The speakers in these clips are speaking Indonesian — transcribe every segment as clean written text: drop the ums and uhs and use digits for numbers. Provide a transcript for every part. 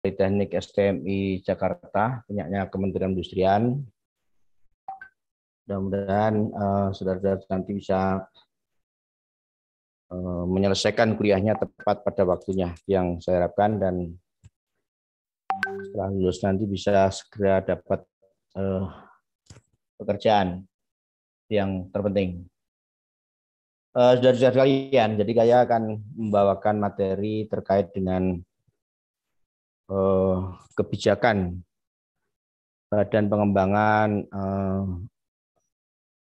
Politeknik STMI Jakarta, punyanya Kementerian Perindustrian. Mudah-mudahan saudara-saudara nanti bisa menyelesaikan kuliahnya tepat pada waktunya yang saya harapkan, dan setelah lulus nanti bisa segera dapat pekerjaan yang terpenting. Saudara-saudara sekalian, jadi saya akan membawakan materi terkait dengan kebijakan Badan Pengembangan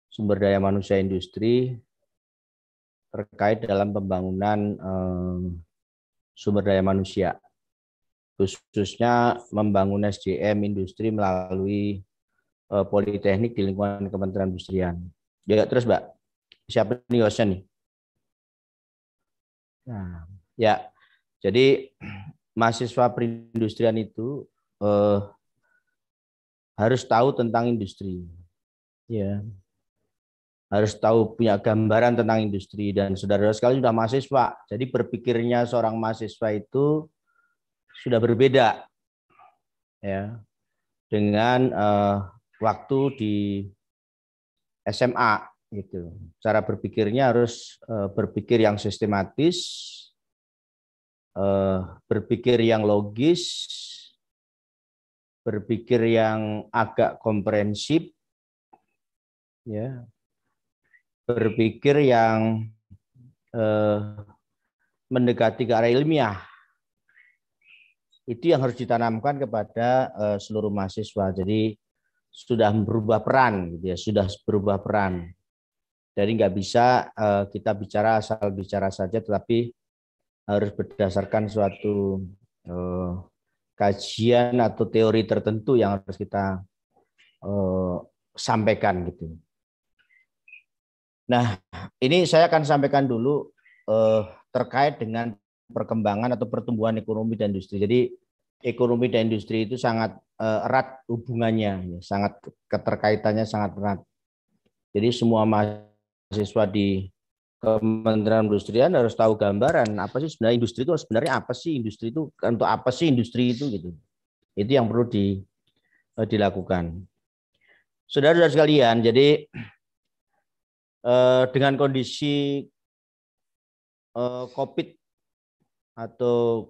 Sumber Daya Manusia Industri terkait dalam pembangunan sumber daya manusia, khususnya membangun SDM industri melalui politeknik di lingkungan Kementerian Perindustrian. Ya, terus Mbak, siapa nih hostnya nih? Nah, ya, jadi mahasiswa perindustrian itu harus tahu tentang industri, ya, harus tahu, punya gambaran tentang industri. Dan saudara-saudara sekalian sudah mahasiswa, jadi berpikirnya seorang mahasiswa itu sudah berbeda, ya, dengan waktu di SMA gitu. Cara berpikirnya harus berpikir yang sistematis, berpikir yang logis, berpikir yang agak komprehensif, ya, berpikir yang mendekati ke arah ilmiah. Itu yang harus ditanamkan kepada seluruh mahasiswa. Jadi sudah berubah peran, gitu ya, sudah berubah peran. Jadi nggak bisa kita bicara asal bicara saja, tetapi harus berdasarkan suatu kajian atau teori tertentu yang harus kita sampaikan gitu. Nah, ini saya akan sampaikan dulu terkait dengan perkembangan atau pertumbuhan ekonomi dan industri. Jadi ekonomi dan industri itu sangat erat hubungannya, sangat keterkaitannya sangat erat. Jadi semua mahasiswa di Kementerian Perindustrian harus tahu gambaran apa sih sebenarnya industri itu, sebenarnya apa sih industri itu, untuk apa sih industri itu gitu. Itu yang perlu dilakukan. Saudara-saudara sekalian, jadi dengan kondisi COVID atau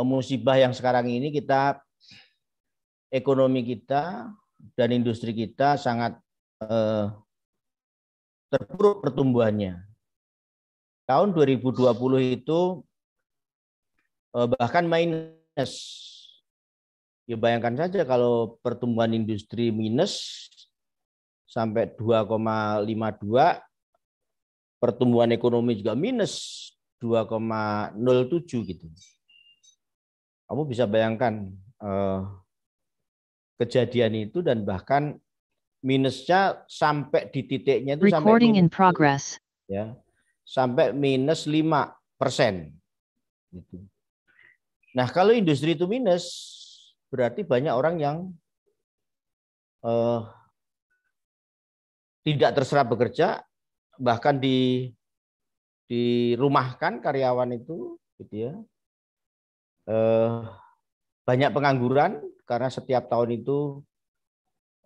musibah yang sekarang ini, kita ekonomi kita dan industri kita sangat terpuruk pertumbuhannya. Tahun 2020 itu bahkan minus. Ya, bayangkan saja kalau pertumbuhan industri minus sampai 2,52, pertumbuhan ekonomi juga minus 2,07 gitu. Kamu bisa bayangkan kejadian itu, dan bahkan minusnya sampai di titiknya itu sampai minus, ya, sampai minus 5%. Gitu. Nah, kalau industri itu minus, berarti banyak orang yang tidak terserap bekerja, bahkan dirumahkan karyawan itu, gitu ya. Banyak pengangguran karena setiap tahun itu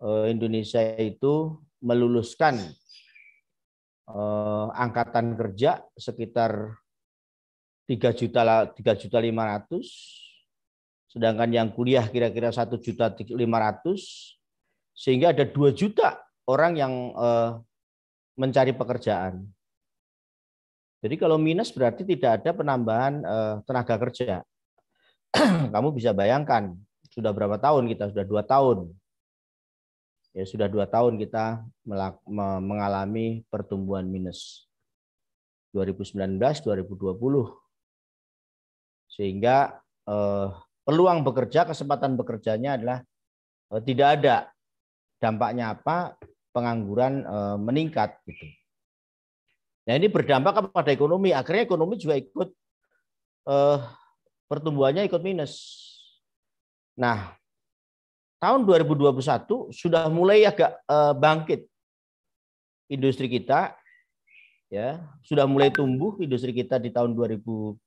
Indonesia itu meluluskan angkatan kerja sekitar 3.500.000, sedangkan yang kuliah kira-kira 1.500.000, sehingga ada 2 juta orang yang mencari pekerjaan. Jadi kalau minus berarti tidak ada penambahan tenaga kerja. Kamu bisa bayangkan sudah berapa tahun kita, sudah 2 tahun. Ya, sudah 2 tahun kita mengalami pertumbuhan minus. 2019, 2020. Sehingga peluang bekerja, kesempatan bekerjanya adalah tidak ada. Dampaknya apa? Pengangguran meningkat gitu. Nah, ini berdampak kepada ekonomi. Akhirnya ekonomi juga ikut pertumbuhannya ikut minus. Nah, tahun 2021 sudah mulai agak bangkit industri kita, ya, sudah mulai tumbuh industri kita di tahun 2021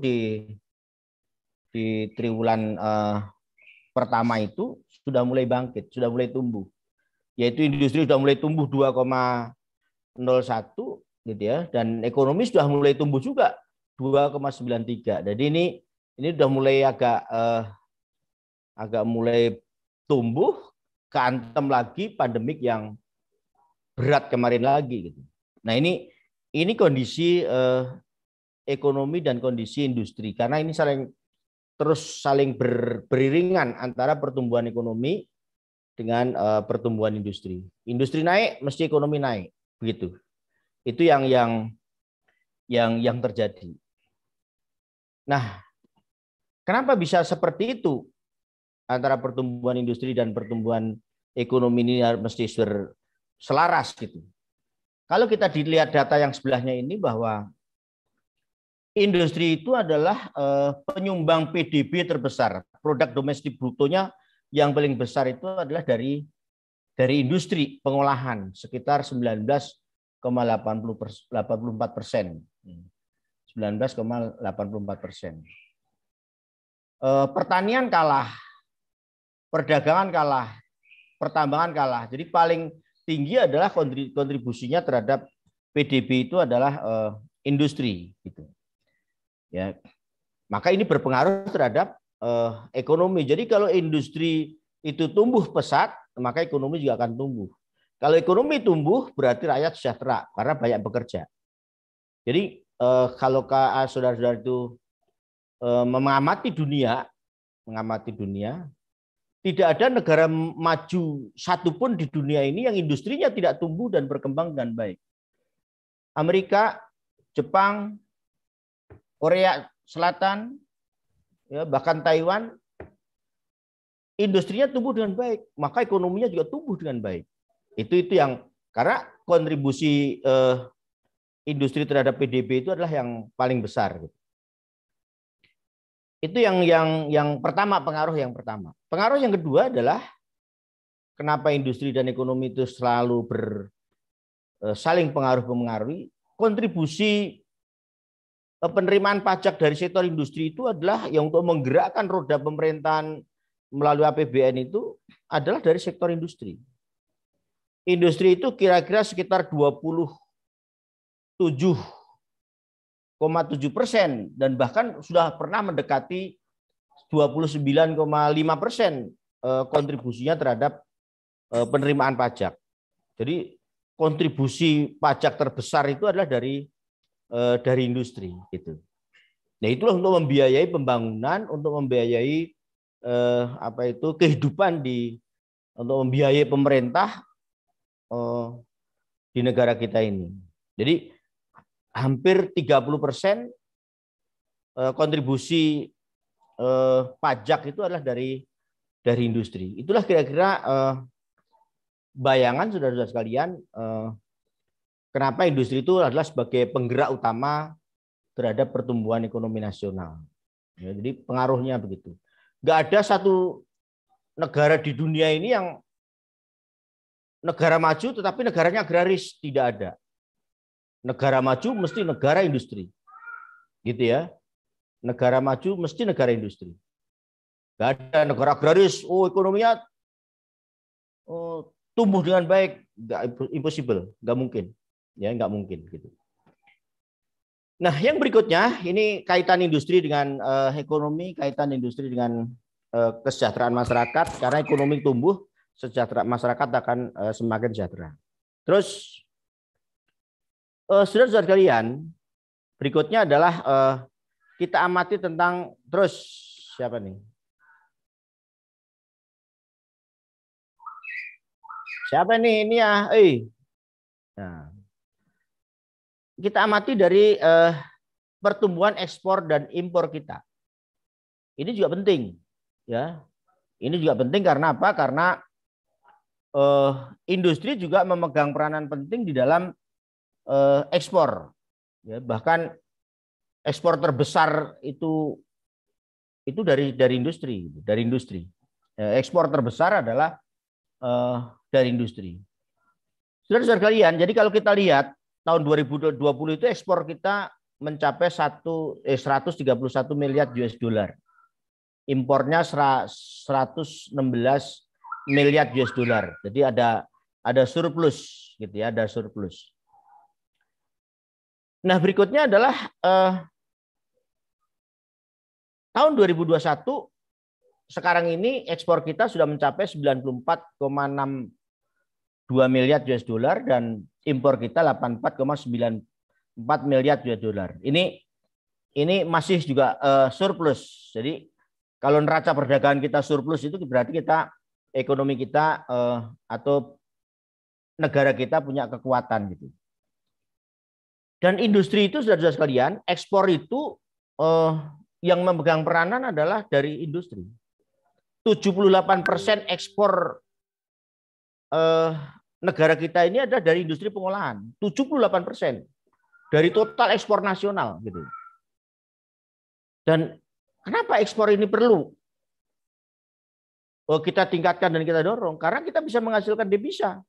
di di triwulan pertama itu sudah mulai bangkit, sudah mulai tumbuh. Yaitu industri sudah mulai tumbuh 2,01 gitu ya, dan ekonomi sudah mulai tumbuh juga 2,93. Jadi ini sudah mulai agak mulai tumbuh, keantem lagi pandemik yang berat kemarin lagi gitu. Nah, ini kondisi ekonomi dan kondisi industri, karena ini saling beriringan antara pertumbuhan ekonomi dengan pertumbuhan industri. Industri naik, mesti ekonomi naik, begitu. Itu yang terjadi. Nah, kenapa bisa seperti itu antara pertumbuhan industri dan pertumbuhan ekonomi ini mesti selaras gitu? Kalau kita dilihat data yang sebelahnya ini, bahwa industri itu adalah penyumbang PDB terbesar. Produk domestik brutonya yang paling besar itu adalah dari industri pengolahan, sekitar 19,84%. 19,84%. Pertanian kalah, perdagangan kalah, pertambangan kalah. Jadi paling tinggi adalah kontribusinya terhadap PDB itu adalah industri, gitu. Ya, maka ini berpengaruh terhadap ekonomi. Jadi kalau industri itu tumbuh pesat, maka ekonomi juga akan tumbuh. Kalau ekonomi tumbuh, berarti rakyat sejahtera karena banyak bekerja. Jadi kalau saudara-saudara itu mengamati dunia, tidak ada negara maju satupun di dunia ini yang industrinya tidak tumbuh dan berkembang dengan baik. Amerika, Jepang, Korea Selatan, ya, bahkan Taiwan, industrinya tumbuh dengan baik, maka ekonominya juga tumbuh dengan baik. Itu yang karena kontribusi industri terhadap PDB itu adalah yang paling besar. Itu yang pertama, pengaruh yang pertama. Pengaruh yang kedua adalah kenapa industri dan ekonomi itu selalu saling pengaruh-mengaruhi. Kontribusi penerimaan pajak dari sektor industri itu adalah yang untuk menggerakkan roda pemerintahan melalui APBN itu adalah dari sektor industri. Industri itu kira-kira sekitar 27,7% dan bahkan sudah pernah mendekati 29,5% kontribusinya terhadap penerimaan pajak. Jadi kontribusi pajak terbesar itu adalah dari industri, gitu. Nah, itulah untuk membiayai pembangunan, untuk membiayai kehidupan untuk membiayai pemerintah di negara kita ini. Jadi hampir 30% kontribusi pajak itu adalah dari industri. Itulah kira-kira bayangan saudara-saudara sekalian, kenapa industri itu adalah sebagai penggerak utama terhadap pertumbuhan ekonomi nasional. Ya, jadi pengaruhnya begitu. Nggak ada satu negara di dunia ini yang negara maju tetapi negaranya agraris, tidak ada. Negara maju mesti negara industri, gitu ya. Negara maju mesti negara industri. Nggak ada negara agraris, ekonominya tumbuh dengan baik, impossible, nggak mungkin, ya nggak mungkin gitu. Nah, yang berikutnya ini kaitan industri dengan ekonomi, kaitan industri dengan kesejahteraan masyarakat. Karena ekonomi tumbuh, sejahtera masyarakat akan semakin sejahtera. Terus, saudara-saudara sekalian, berikutnya adalah kita amati tentang terus siapa nih? Siapa nih ini ya? Nah, kita amati dari pertumbuhan ekspor dan impor kita. Ini juga penting, ya. Ini juga penting karena apa? Karena industri juga memegang peranan penting di dalam ekspor. Ya, bahkan ekspor terbesar itu dari industri, ekspor terbesar adalah dari industri. Saudara-saudara sekalian, jadi kalau kita lihat tahun 2020 itu ekspor kita mencapai 131 miliar US dollar. impornya 116 miliar US dollar. Jadi ada surplus gitu ya, ada surplus. Nah, berikutnya adalah tahun 2021 sekarang ini ekspor kita sudah mencapai 94,62 miliar US dollar dan impor kita 84,94 miliar US dollar. Ini masih juga surplus. Jadi kalau neraca perdagangan kita surplus itu berarti kita ekonomi kita atau negara kita punya kekuatan gitu. Dan industri itu saudara-saudara sekalian, ekspor itu yang memegang peranan adalah dari industri. 78% ekspor negara kita ini ada dari industri pengolahan. 78% dari total ekspor nasional gitu. Dan kenapa ekspor ini perlu? Kita tingkatkan dan kita dorong karena kita bisa menghasilkan devisa.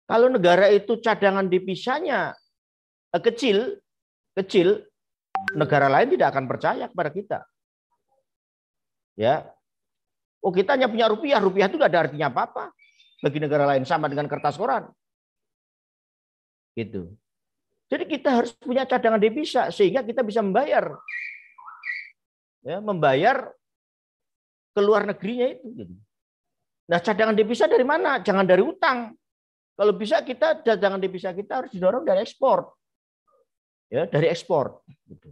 Kalau negara itu cadangan devisanya kecil, negara lain tidak akan percaya kepada kita. Ya, kita hanya punya rupiah, rupiah itu tidak ada artinya apa-apa bagi negara lain, sama dengan kertas koran. Gitu. Jadi kita harus punya cadangan devisa sehingga kita bisa membayar, ya, membayar ke luar negerinya itu. Gitu. Nah, cadangan devisa dari mana? Jangan dari utang. Kalau bisa kita cadangan devisa kita harus didorong dari ekspor, ya, dari ekspor. Gitu.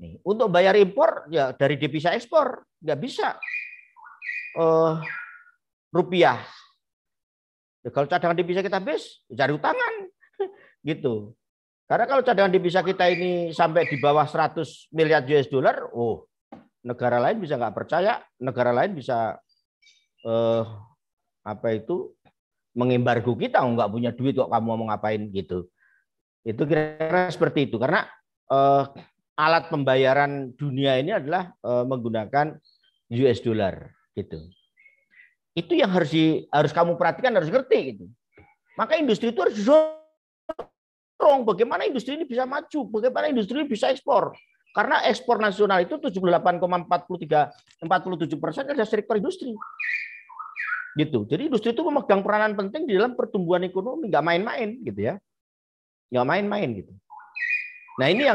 Nih, untuk bayar impor ya dari devisa ekspor, nggak bisa rupiah. Ya, kalau cadangan devisa kita habis, cari utangan, gitu. Karena kalau cadangan devisa kita ini sampai di bawah 100 miliar US dollar, negara lain bisa nggak percaya, negara lain bisa mengembargo kita, nggak punya duit kok kamu mau ngapain gitu. Itu kira-kira seperti itu. Karena alat pembayaran dunia ini adalah menggunakan US dollar gitu. Itu yang harus kamu perhatikan, harus ngerti gitu. Maka industri itu harus didorong. Bagaimana industri ini bisa maju? Bagaimana industri ini bisa ekspor? Karena ekspor nasional itu 78,47% adalah sektor industri. Gitu. Jadi industri itu memegang peranan penting di dalam pertumbuhan ekonomi, nggak main-main gitu ya, nggak main-main gitu. Nah ini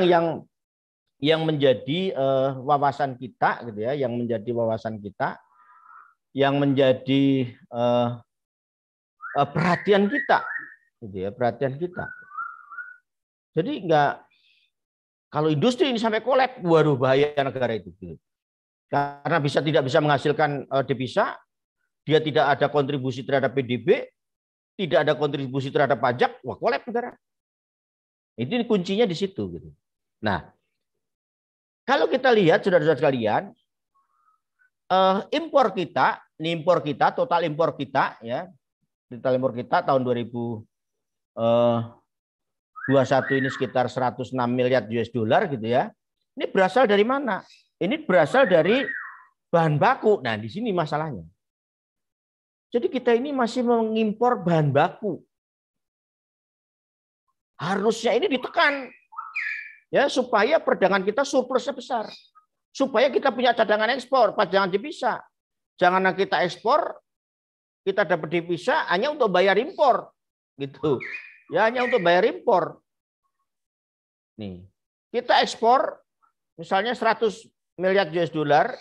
yang menjadi wawasan kita gitu ya, yang menjadi wawasan kita, yang menjadi perhatian kita, gitu ya, perhatian kita. Jadi kalau industri ini sampai kolab, waduh bahaya negara itu. Gitu. Karena tidak bisa menghasilkan devisa. Dia tidak ada kontribusi terhadap PDB, tidak ada kontribusi terhadap pajak, wah kolab negara. Ini kuncinya di situ. Gitu. Nah, kalau kita lihat saudara-saudara sekalian, impor kita, total impor kita, ya, total impor kita tahun 2021 ini sekitar 106 miliar US dollar gitu ya. Ini berasal dari mana? Ini berasal dari bahan baku. Nah, di sini masalahnya. Jadi kita ini masih mengimpor bahan baku. Harusnya ini ditekan ya supaya perdagangan kita surplusnya besar. Supaya kita punya cadangan ekspor, cadangan devisa. Jangan kita ekspor, kita dapat devisa hanya untuk bayar impor. Gitu. Ya hanya untuk bayar impor. Nih, kita ekspor misalnya 100 miliar US dollar,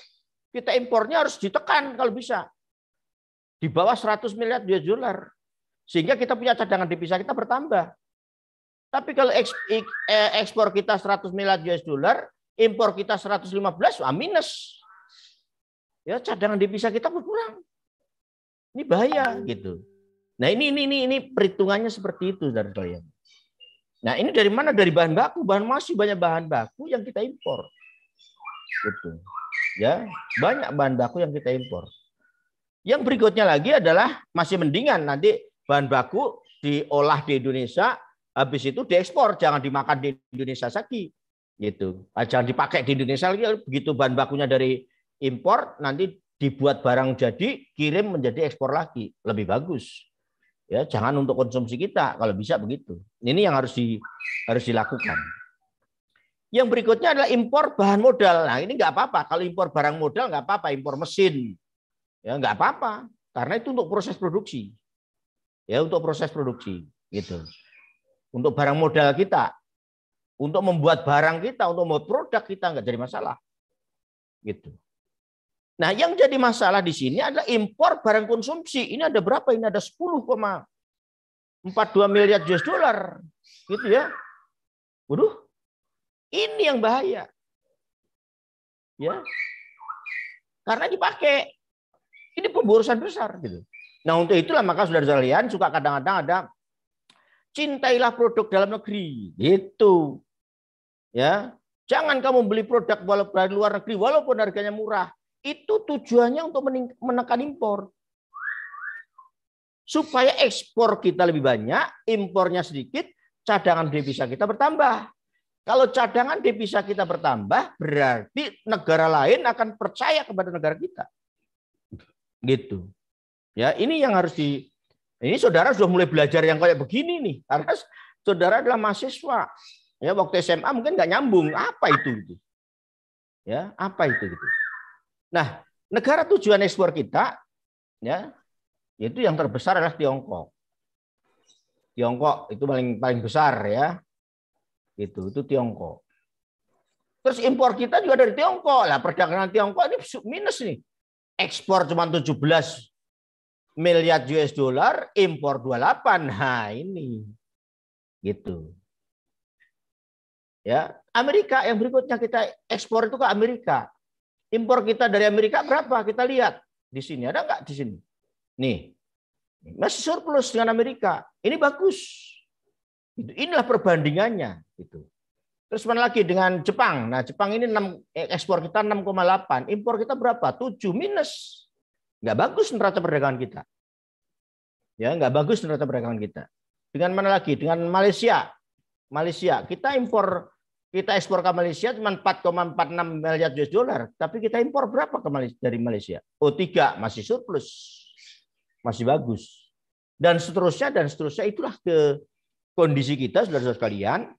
kita impornya harus ditekan kalau bisa. Di bawah 100 miliar US dollar. Sehingga kita punya cadangan devisa kita bertambah. Tapi kalau ekspor kita 100 miliar US dollar, impor kita 115, minus. Ya, cadangan devisa kita berkurang. Ini bahaya gitu. Nah, ini perhitungannya seperti itu dari kalian. Nah, ini dari mana? Dari bahan baku. Masih banyak bahan baku yang kita impor. Gitu. Ya, banyak bahan baku yang kita impor. Yang berikutnya lagi adalah masih mendingan nanti bahan baku diolah di Indonesia, habis itu diekspor, jangan dimakan di Indonesia lagi, gitu. Jangan dipakai di Indonesia lagi, begitu bahan bakunya dari impor nanti dibuat barang jadi, kirim menjadi ekspor lagi, lebih bagus. Ya, jangan untuk konsumsi kita, kalau bisa begitu. Ini yang harus dilakukan. Yang berikutnya adalah impor bahan modal. Nah ini nggak apa-apa. Kalau impor barang modal nggak apa-apa. Impor mesin ya nggak apa-apa. Karena itu untuk proses produksi. Ya untuk proses produksi gitu. Untuk barang modal kita, untuk membuat barang kita, untuk membuat produk kita nggak jadi masalah. Gitu. Nah yang jadi masalah di sini adalah impor barang konsumsi. Ini ada berapa? Ini ada 10,42 miliar US dollar. Gitu ya. Waduh. Ini yang bahaya. Ya. Karena dipakai. Ini pemborosan besar gitu. Nah, untuk itulah maka saudara sekalian suka kadang-kadang ada cintailah produk dalam negeri. Gitu. Ya. Jangan kamu beli produk dari luar negeri walaupun harganya murah. Itu tujuannya untuk menekan impor. Supaya ekspor kita lebih banyak, impornya sedikit, cadangan devisa kita bertambah. Kalau cadangan devisa kita bertambah, berarti negara lain akan percaya kepada negara kita. Gitu. Ya, ini yang harus ini saudara sudah mulai belajar yang kayak begini nih. Karena saudara adalah mahasiswa. Ya, waktu SMA mungkin nggak nyambung. Apa itu gitu. Ya, apa itu gitu. Nah, negara tujuan ekspor kita ya, itu yang terbesar adalah Tiongkok. Tiongkok itu paling besar ya. Itu Tiongkok. Terus impor kita juga dari Tiongkok. Lah perdagangan Tiongkok ini minus nih. Ekspor cuma 17 miliar US dollar, impor 28. Nah, ini. Gitu. Ya, Amerika yang berikutnya kita ekspor itu ke Amerika. Impor kita dari Amerika berapa? Kita lihat di sini ada nggak di sini? Nih. Masih surplus dengan Amerika. Ini bagus. Inilah perbandingannya gitu. Terus mana lagi dengan Jepang? Nah, Jepang ini ekspor kita 6,8, impor kita berapa? 7 minus. Nggak bagus neraca perdagangan kita. Ya, nggak bagus neraca perdagangan kita. Dengan mana lagi? Dengan Malaysia. Malaysia, kita ekspor ke Malaysia cuma 4,46 miliar US dollar, tapi kita impor berapa dari Malaysia? Oh, 3, masih surplus. Masih bagus. Dan seterusnya itulah kondisi kita, saudara-saudara sekalian,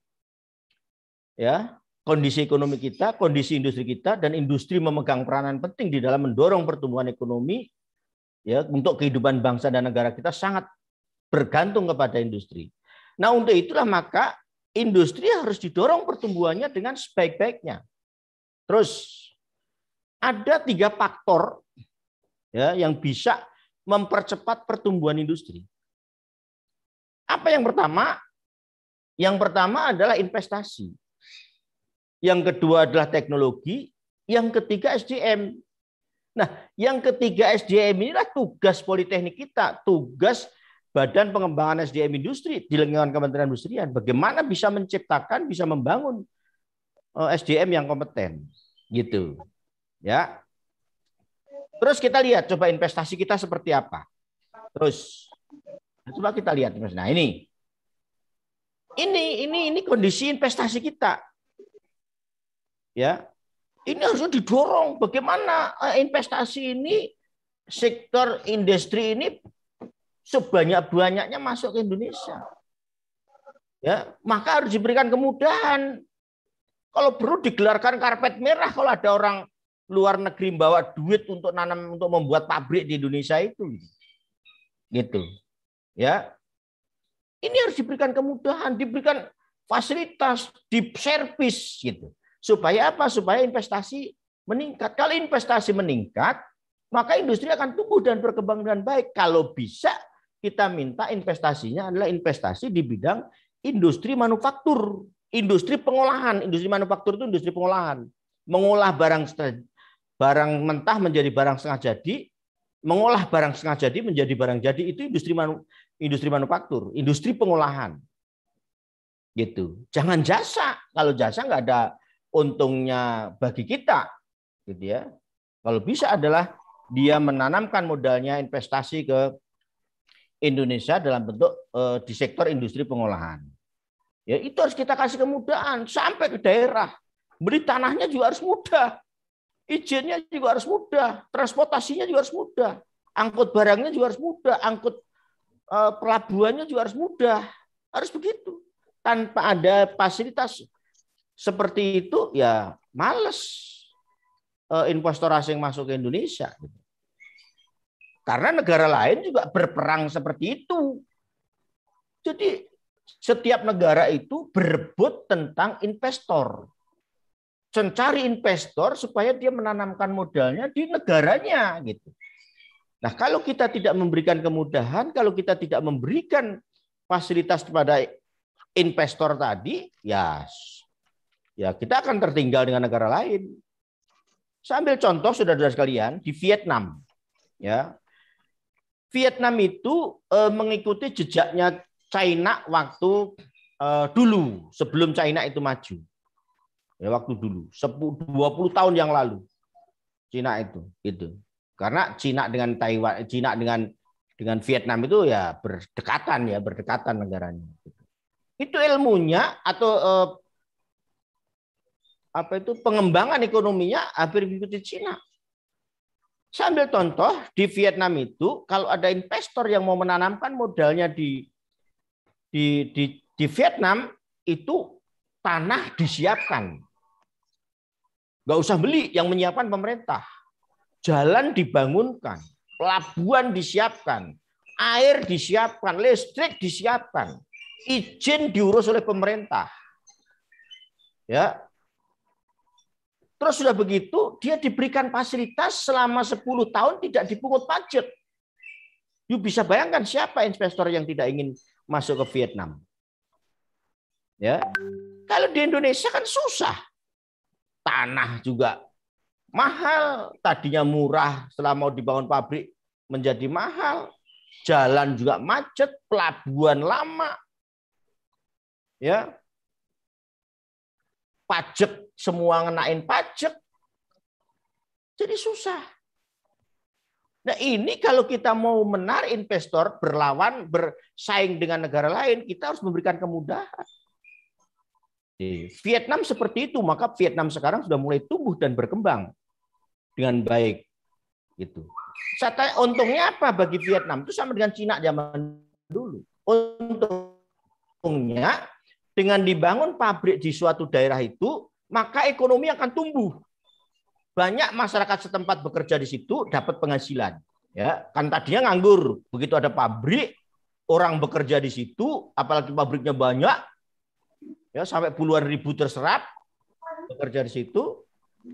ya, kondisi ekonomi kita, kondisi industri kita, dan industri memegang peranan penting di dalam mendorong pertumbuhan ekonomi, ya, untuk kehidupan bangsa dan negara kita sangat bergantung kepada industri. Nah, untuk itulah maka industri harus didorong pertumbuhannya dengan sebaik-baiknya. Terus ada 3 faktor ya yang bisa mempercepat pertumbuhan industri. Apa yang pertama? Yang pertama adalah investasi. Yang kedua adalah teknologi. Yang ketiga SDM. Nah, yang ketiga SDM inilah tugas Politeknik kita, tugas Badan Pengembangan SDM Industri di lingkungan Kementerian Perindustrian. Bagaimana bisa menciptakan, bisa membangun SDM yang kompeten, gitu. Ya. Terus kita lihat, coba investasi kita seperti apa. Terus, coba kita lihat. Nah, ini kondisi investasi kita. Ya, ini harusnya didorong. Bagaimana investasi ini, sektor industri ini sebanyak-banyaknya masuk ke Indonesia. Ya, maka harus diberikan kemudahan. Kalau perlu digelarkan karpet merah kalau ada orang luar negeri bawa duit untuk nanam, untuk membuat pabrik di Indonesia itu. Gitu. Ya. Ini harus diberikan kemudahan, diberikan fasilitas, di servis gitu. Supaya apa? Supaya investasi meningkat. Kalau investasi meningkat, maka industri akan tumbuh dan berkembang dengan baik. Kalau bisa kita minta investasinya adalah investasi di bidang industri manufaktur, industri pengolahan. Industri manufaktur itu industri pengolahan. Mengolah barang mentah menjadi barang setengah jadi, mengolah barang setengah jadi menjadi barang jadi, itu industri manufaktur, industri pengolahan. Gitu. Jangan jasa. Kalau jasa nggak ada untungnya bagi kita, gitu ya. Kalau bisa adalah dia menanamkan modalnya investasi ke Indonesia dalam bentuk di sektor industri pengolahan. Ya, itu harus kita kasih kemudahan sampai ke daerah. Beli tanahnya juga harus mudah. Izinnya juga harus mudah, transportasinya juga harus mudah. Angkut barangnya juga harus mudah, angkut pelabuhannya juga harus mudah. Harus begitu. Tanpa ada fasilitas seperti itu ya males investor asing masuk ke Indonesia. Karena negara lain juga berperang seperti itu. Jadi setiap negara itu berebut tentang investor. Mencari investor supaya dia menanamkan modalnya di negaranya gitu. Nah, kalau kita tidak memberikan kemudahan, kalau kita tidak memberikan fasilitas kepada investor tadi, ya kita akan tertinggal dengan negara lain. Saya ambil contoh saudara-saudara sekalian di Vietnam. Ya, Vietnam itu mengikuti jejaknya China waktu dulu sebelum China itu maju. Ya, waktu dulu 20 tahun yang lalu Cina itu gitu. Karena Cina dengan Taiwan, Cina dengan Vietnam itu ya berdekatan negaranya. Itu ilmunya atau pengembangan ekonominya hampir mengikuti Cina. Saya ambil contoh di Vietnam itu kalau ada investor yang mau menanamkan modalnya di Vietnam itu tanah disiapkan. Nggak usah beli, yang menyiapkan pemerintah. Jalan dibangunkan, pelabuhan disiapkan, air disiapkan, listrik disiapkan, izin diurus oleh pemerintah. Ya. Terus sudah begitu, dia diberikan fasilitas selama 10 tahun tidak dipungut pajak. You bisa bayangkan siapa investor yang tidak ingin masuk ke Vietnam. Ya. Kalau di Indonesia kan susah. Tanah juga mahal, tadinya murah, setelah mau dibangun pabrik menjadi mahal. Jalan juga macet, pelabuhan lama. Ya. Pajak semua ngenain pajak. Jadi susah. Nah, ini kalau kita mau menarik investor berlawan, bersaing dengan negara lain, kita harus memberikan kemudahan. Vietnam seperti itu, maka Vietnam sekarang sudah mulai tumbuh dan berkembang dengan baik. Gitu. Saya tanya, untungnya apa bagi Vietnam? Itu sama dengan Cina zaman dulu. Untungnya dengan dibangun pabrik di suatu daerah itu, maka ekonomi akan tumbuh. Banyak masyarakat setempat bekerja di situ dapat penghasilan. Ya, kan tadinya nganggur. Begitu ada pabrik, orang bekerja di situ, apalagi pabriknya banyak, ya sampai puluhan ribu terserap bekerja di situ,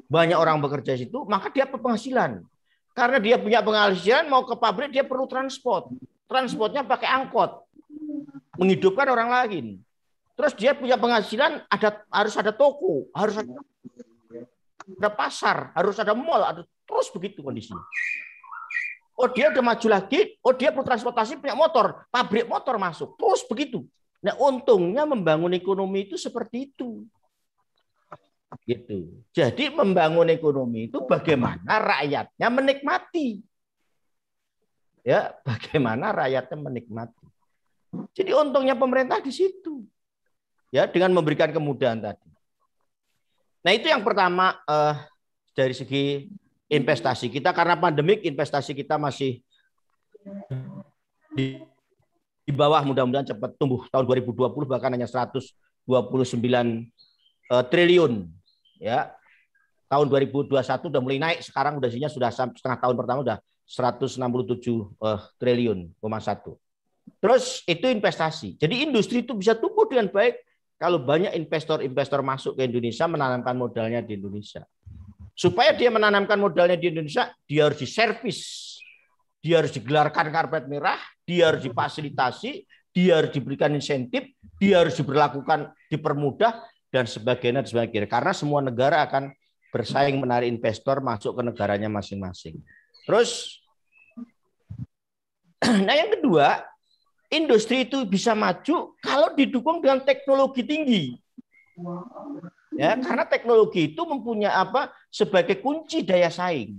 banyak orang bekerja di situ, maka dia penghasilan. Karena dia punya penghasilan, mau ke pabrik dia perlu transport. Transportnya pakai angkot, menghidupkan orang lain. Terus dia punya penghasilan, harus ada toko, harus ada pasar, harus ada mall, terus begitu kondisinya. Oh dia udah maju lagi, oh dia perlu transportasi, punya motor, pabrik motor masuk, terus begitu. Nah, untungnya membangun ekonomi itu seperti itu. Gitu. Jadi membangun ekonomi itu bagaimana rakyatnya menikmati. Ya, bagaimana rakyatnya menikmati. Jadi untungnya pemerintah di situ. Ya, dengan memberikan kemudahan tadi. Nah, itu yang pertama dari segi investasi kita, karena pandemik investasi kita masih di bawah, mudah-mudahan cepat tumbuh tahun 2020 bahkan hanya 129 triliun ya. Tahun 2021 udah mulai naik, sekarang udah setengah tahun pertama udah 167 triliun, 1. Terus itu investasi. Jadi industri itu bisa tumbuh dengan baik kalau banyak investor masuk ke Indonesia, menanamkan modalnya di Indonesia. Supaya dia menanamkan modalnya di Indonesia, dia harus diservis. Dia harus digelarkan karpet merah, dia harus difasilitasi, dia harus diberikan insentif, dia harus dipermudah, dan sebagainya. Karena semua negara akan bersaing menarik investor masuk ke negaranya masing-masing. Terus, nah yang kedua, industri itu bisa maju kalau didukung dengan teknologi tinggi. Ya, karena teknologi itu mempunyai sebagai kunci daya saing.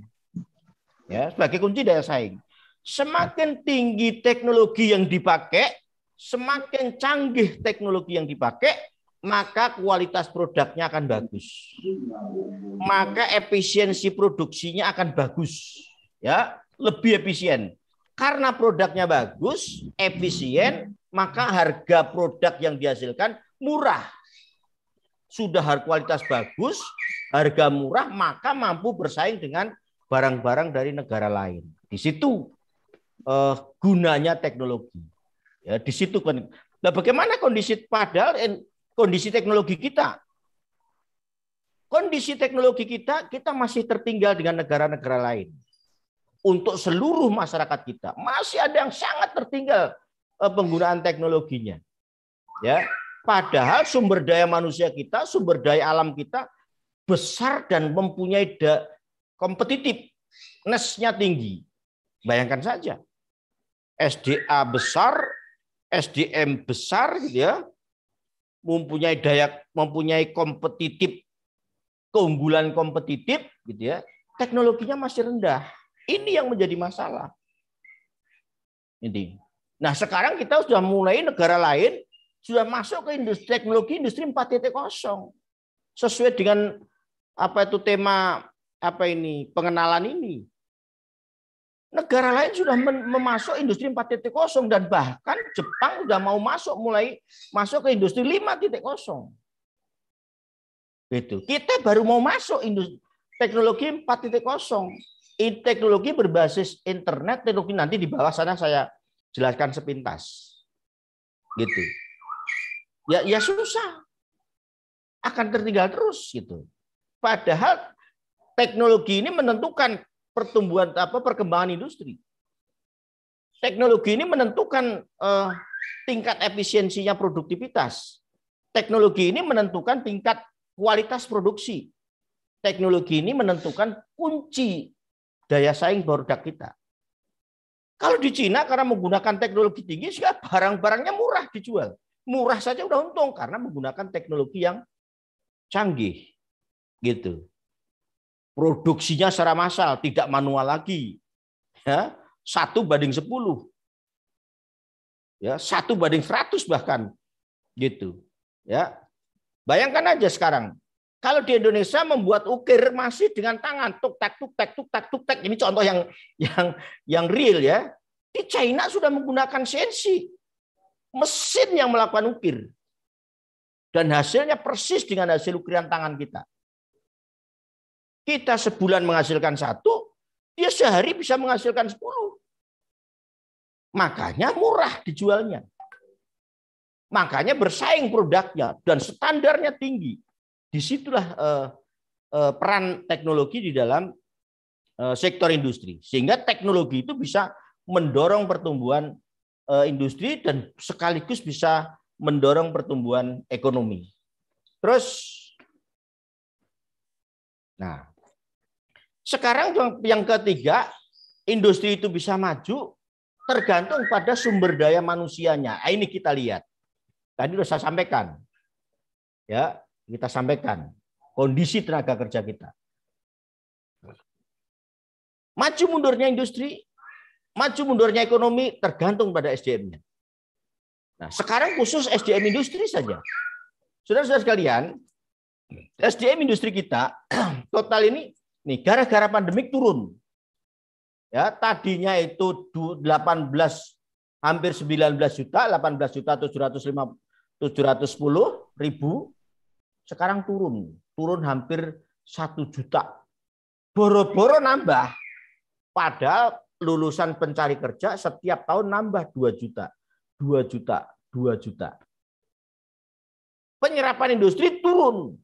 Ya, sebagai kunci daya saing. Semakin tinggi teknologi yang dipakai, semakin canggih teknologi yang dipakai, maka kualitas produknya akan bagus. Maka efisiensi produksinya akan bagus. Ya, lebih efisien. Karena produknya bagus, efisien, maka harga produk yang dihasilkan murah. sudah kualitas bagus, harga murah, maka mampu bersaing dengan barang-barang dari negara lain. Di situ gunanya teknologi. Ya, di situ kan. Nah, bagaimana kondisi padahal kondisi teknologi kita? Kondisi teknologi kita masih tertinggal dengan negara-negara lain. Untuk seluruh masyarakat kita masih ada yang sangat tertinggal penggunaan teknologinya. Ya, padahal sumber daya manusia kita, sumber daya alam kita besar dan mempunyai kompetitifness-nya tinggi. Bayangkan saja, SDA besar, SDM besar, gitu ya, mempunyai keunggulan kompetitif, gitu ya, teknologinya masih rendah. Ini yang menjadi masalah. Ini. Nah, sekarang kita sudah mulai negara lain sudah masuk ke teknologi industri 4.0 sesuai dengan tema pengenalan ini. Negara lain sudah memasuk industri 4.0 dan bahkan Jepang sudah mau mulai masuk ke industri 5.0. Gitu. Kita baru mau masuk industri teknologi 4.0. Teknologi berbasis internet, teknologi nanti di bawah sana saya jelaskan sepintas. Gitu. Ya susah. Akan tertinggal terus gitu. Padahal teknologi ini menentukan perkembangan industri. Teknologi ini menentukan tingkat efisiensinya produktivitas. Teknologi ini menentukan tingkat kualitas produksi. Teknologi ini menentukan kunci daya saing produk kita. Kalau di Cina karena menggunakan teknologi tinggi, sehingga barang-barangnya murah dijual. Murah saja udah untung karena menggunakan teknologi yang canggih. Gitu. Produksinya secara massal, tidak manual lagi. Ya, 1:10. Ya, 1:100 bahkan. Gitu. Ya. Bayangkan aja sekarang. Kalau di Indonesia membuat ukir masih dengan tangan, tuk tak tuk tak tuk tak tuk tak. Ini contoh yang real ya. Di China sudah menggunakan CNC. Mesin yang melakukan ukir. Dan hasilnya persis dengan hasil ukiran tangan kita. Kita sebulan menghasilkan 1, dia sehari bisa menghasilkan 10. Makanya murah dijualnya. Makanya bersaing produknya dan standarnya tinggi. Disitulah peran teknologi di dalam sektor industri. Sehingga teknologi itu bisa mendorong pertumbuhan industri dan sekaligus bisa mendorong pertumbuhan ekonomi. Terus, nah, sekarang yang ketiga, industri itu bisa maju tergantung pada sumber daya manusianya. Ini kita lihat. Tadi sudah saya sampaikan. Ya, kita sampaikan kondisi tenaga kerja kita. Maju mundurnya industri, maju mundurnya ekonomi tergantung pada SDM-nya. Nah, sekarang khusus SDM industri saja. Saudara-saudara sekalian, SDM industri kita total ini nih gara-gara pandemik turun. Ya, tadinya itu 18 hampir 19 juta, 18.710.000, sekarang turun hampir 1 juta. Boro-boro nambah. Padahal lulusan pencari kerja setiap tahun nambah 2 juta. 2 juta, 2 juta. Penyerapan industri turun.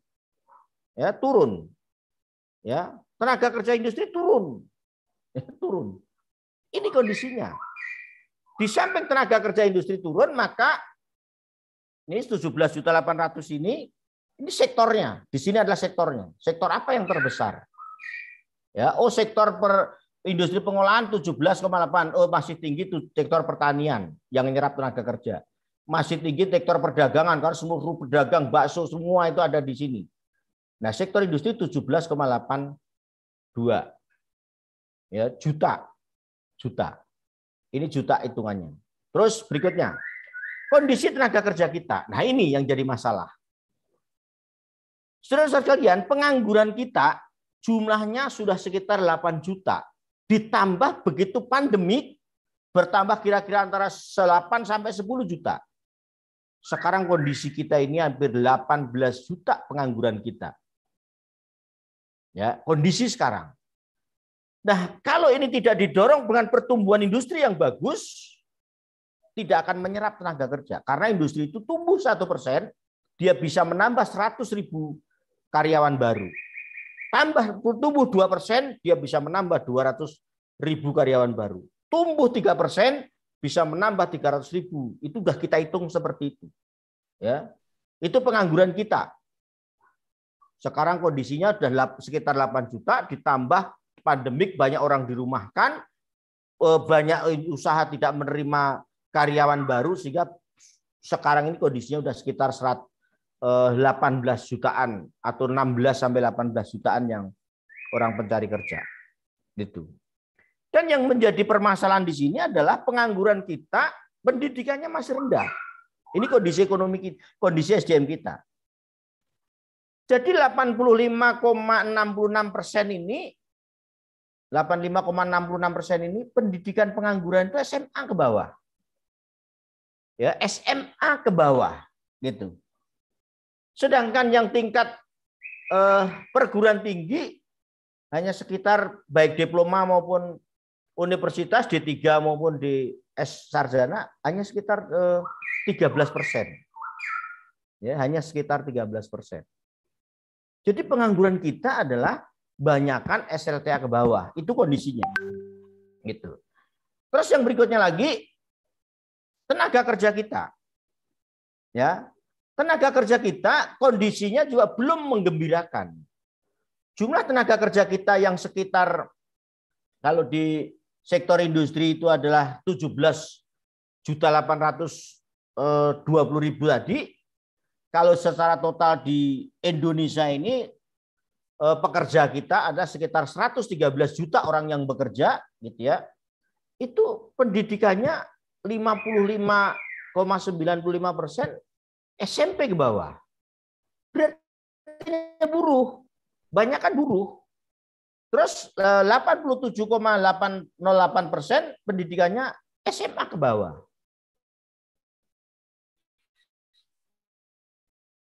Ya, turun. Ya, tenaga kerja industri turun. Ya, turun. Ini kondisinya. Di samping tenaga kerja industri turun, maka ini 17.800.000 ini sektornya. Di sini adalah sektornya. Sektor apa yang terbesar? Ya, sektor industri pengolahan 17,8. Masih tinggi tuh sektor pertanian yang menyerap tenaga kerja. Masih tinggi sektor perdagangan karena seluruh pedagang bakso semua itu ada di sini. Nah, sektor industri 17,82 ya, juta. Ini juta hitungannya. Terus berikutnya, kondisi tenaga kerja kita. Nah, ini yang jadi masalah. Saudara-saudara sekalian, pengangguran kita jumlahnya sudah sekitar 8 juta. Ditambah begitu pandemik bertambah kira-kira antara 8 sampai 10 juta. Sekarang kondisi kita ini hampir 18 juta pengangguran kita. Ya, kondisi sekarang. Nah, kalau ini tidak didorong dengan pertumbuhan industri yang bagus, tidak akan menyerap tenaga kerja. Karena industri itu tumbuh 1%, dia bisa menambah 100.000 karyawan baru. Tambah tumbuh 2%, dia bisa menambah 200.000 karyawan baru. Tumbuh 3%, bisa menambah 300.000. Itu sudah kita hitung seperti itu. Ya, itu pengangguran kita. Sekarang kondisinya sudah sekitar 8 juta, ditambah pandemik, banyak orang dirumahkan, banyak usaha tidak menerima karyawan baru, sehingga sekarang ini kondisinya sudah sekitar 18 jutaan atau 16 sampai 18 jutaan yang orang pencari kerja. Gitu. Dan yang menjadi permasalahan di sini adalah pengangguran kita, pendidikannya masih rendah. Ini kondisi ekonomi kita, kondisi SDM kita. Jadi 85,66% ini 85,66% ini pendidikan pengangguran itu SMA ke bawah. Ya, SMA ke bawah gitu. Sedangkan yang tingkat perguruan tinggi hanya sekitar baik diploma maupun universitas D3 maupun di S sarjana hanya sekitar 13%. Ya, hanya sekitar 13%. Jadi pengangguran kita adalah banyakkan SLTA ke bawah. Itu kondisinya. Gitu. Terus yang berikutnya lagi tenaga kerja kita. Ya. Tenaga kerja kita kondisinya juga belum menggembirakan. Jumlah tenaga kerja kita yang sekitar kalau di sektor industri itu adalah 17.820.000 tadi. Kalau secara total di Indonesia ini pekerja kita ada sekitar 113 juta orang yang bekerja, gitu ya. Itu pendidikannya 55,95% SMP ke bawah. Berarti buruh, banyak kan buruh. Terus 87,808% pendidikannya SMA ke bawah.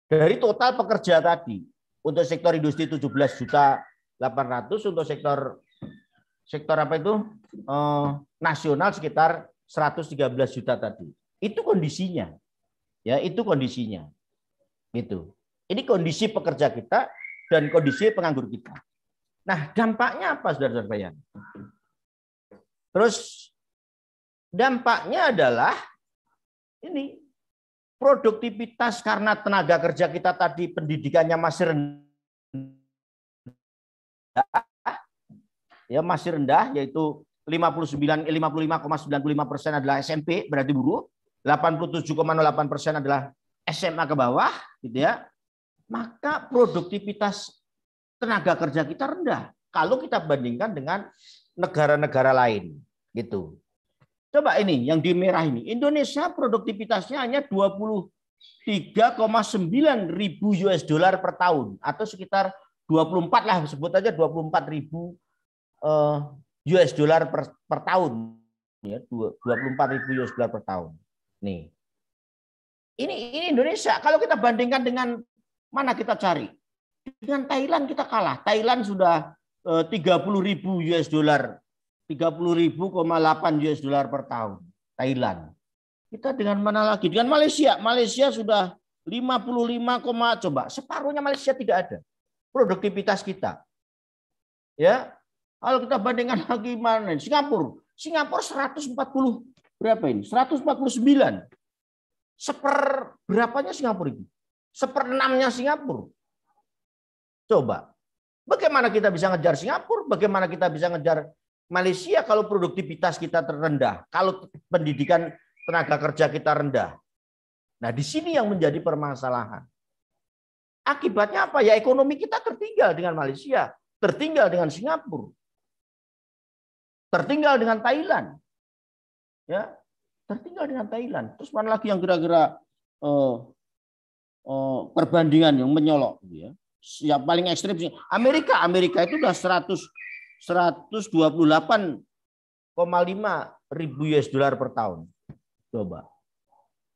Dari total pekerja tadi, untuk sektor industri 17.800.000, untuk sektor apa itu nasional sekitar 113 juta tadi. Itu kondisinya, ya itu kondisinya, gitu. Ini kondisi pekerja kita dan kondisi penganggur kita. Nah, dampaknya apa, saudara-saudara sekalian? Terus dampaknya adalah ini. Produktivitas karena tenaga kerja kita tadi pendidikannya masih rendah, ya masih rendah, yaitu 55,95% adalah SMP, berarti buruh, 87,08% adalah SMA ke bawah, gitu ya. Maka produktivitas tenaga kerja kita rendah kalau kita bandingkan dengan negara-negara lain, gitu. Coba ini yang di merah ini. Indonesia produktivitasnya hanya 23,9 ribu US dollar per tahun atau sekitar 24 lah, sebut aja 24 ribu US dollar per tahun, ya 24 ribu US dollar per tahun. Nih, ini Indonesia. Kalau kita bandingkan dengan mana kita cari? Dengan Thailand kita kalah. Thailand sudah 30.000 US dollar. 30.000,8 US dollar per tahun. Thailand. Kita dengan mana lagi? Dengan Malaysia. Malaysia sudah 55, coba separuhnya Malaysia tidak ada. Produktivitas kita. Ya. Kalau kita bandingkan lagi mana? Singapura. Singapura 140 berapa ini? 149. Berapanya Singapura itu? 1/6-nya Singapura. Coba. Bagaimana kita bisa ngejar Singapura? Bagaimana kita bisa ngejar Malaysia kalau produktivitas kita terendah, kalau pendidikan tenaga kerja kita rendah? Nah, di sini yang menjadi permasalahan. Akibatnya apa? Ya ekonomi kita tertinggal dengan Malaysia, tertinggal dengan Singapura, tertinggal dengan Thailand. Ya, tertinggal dengan Thailand. Terus mana lagi yang kira-kira perbandingan yang menyolok, ya? Yang paling ekstrim sih Amerika itu udah 128,5 ribu US dollar per tahun. Coba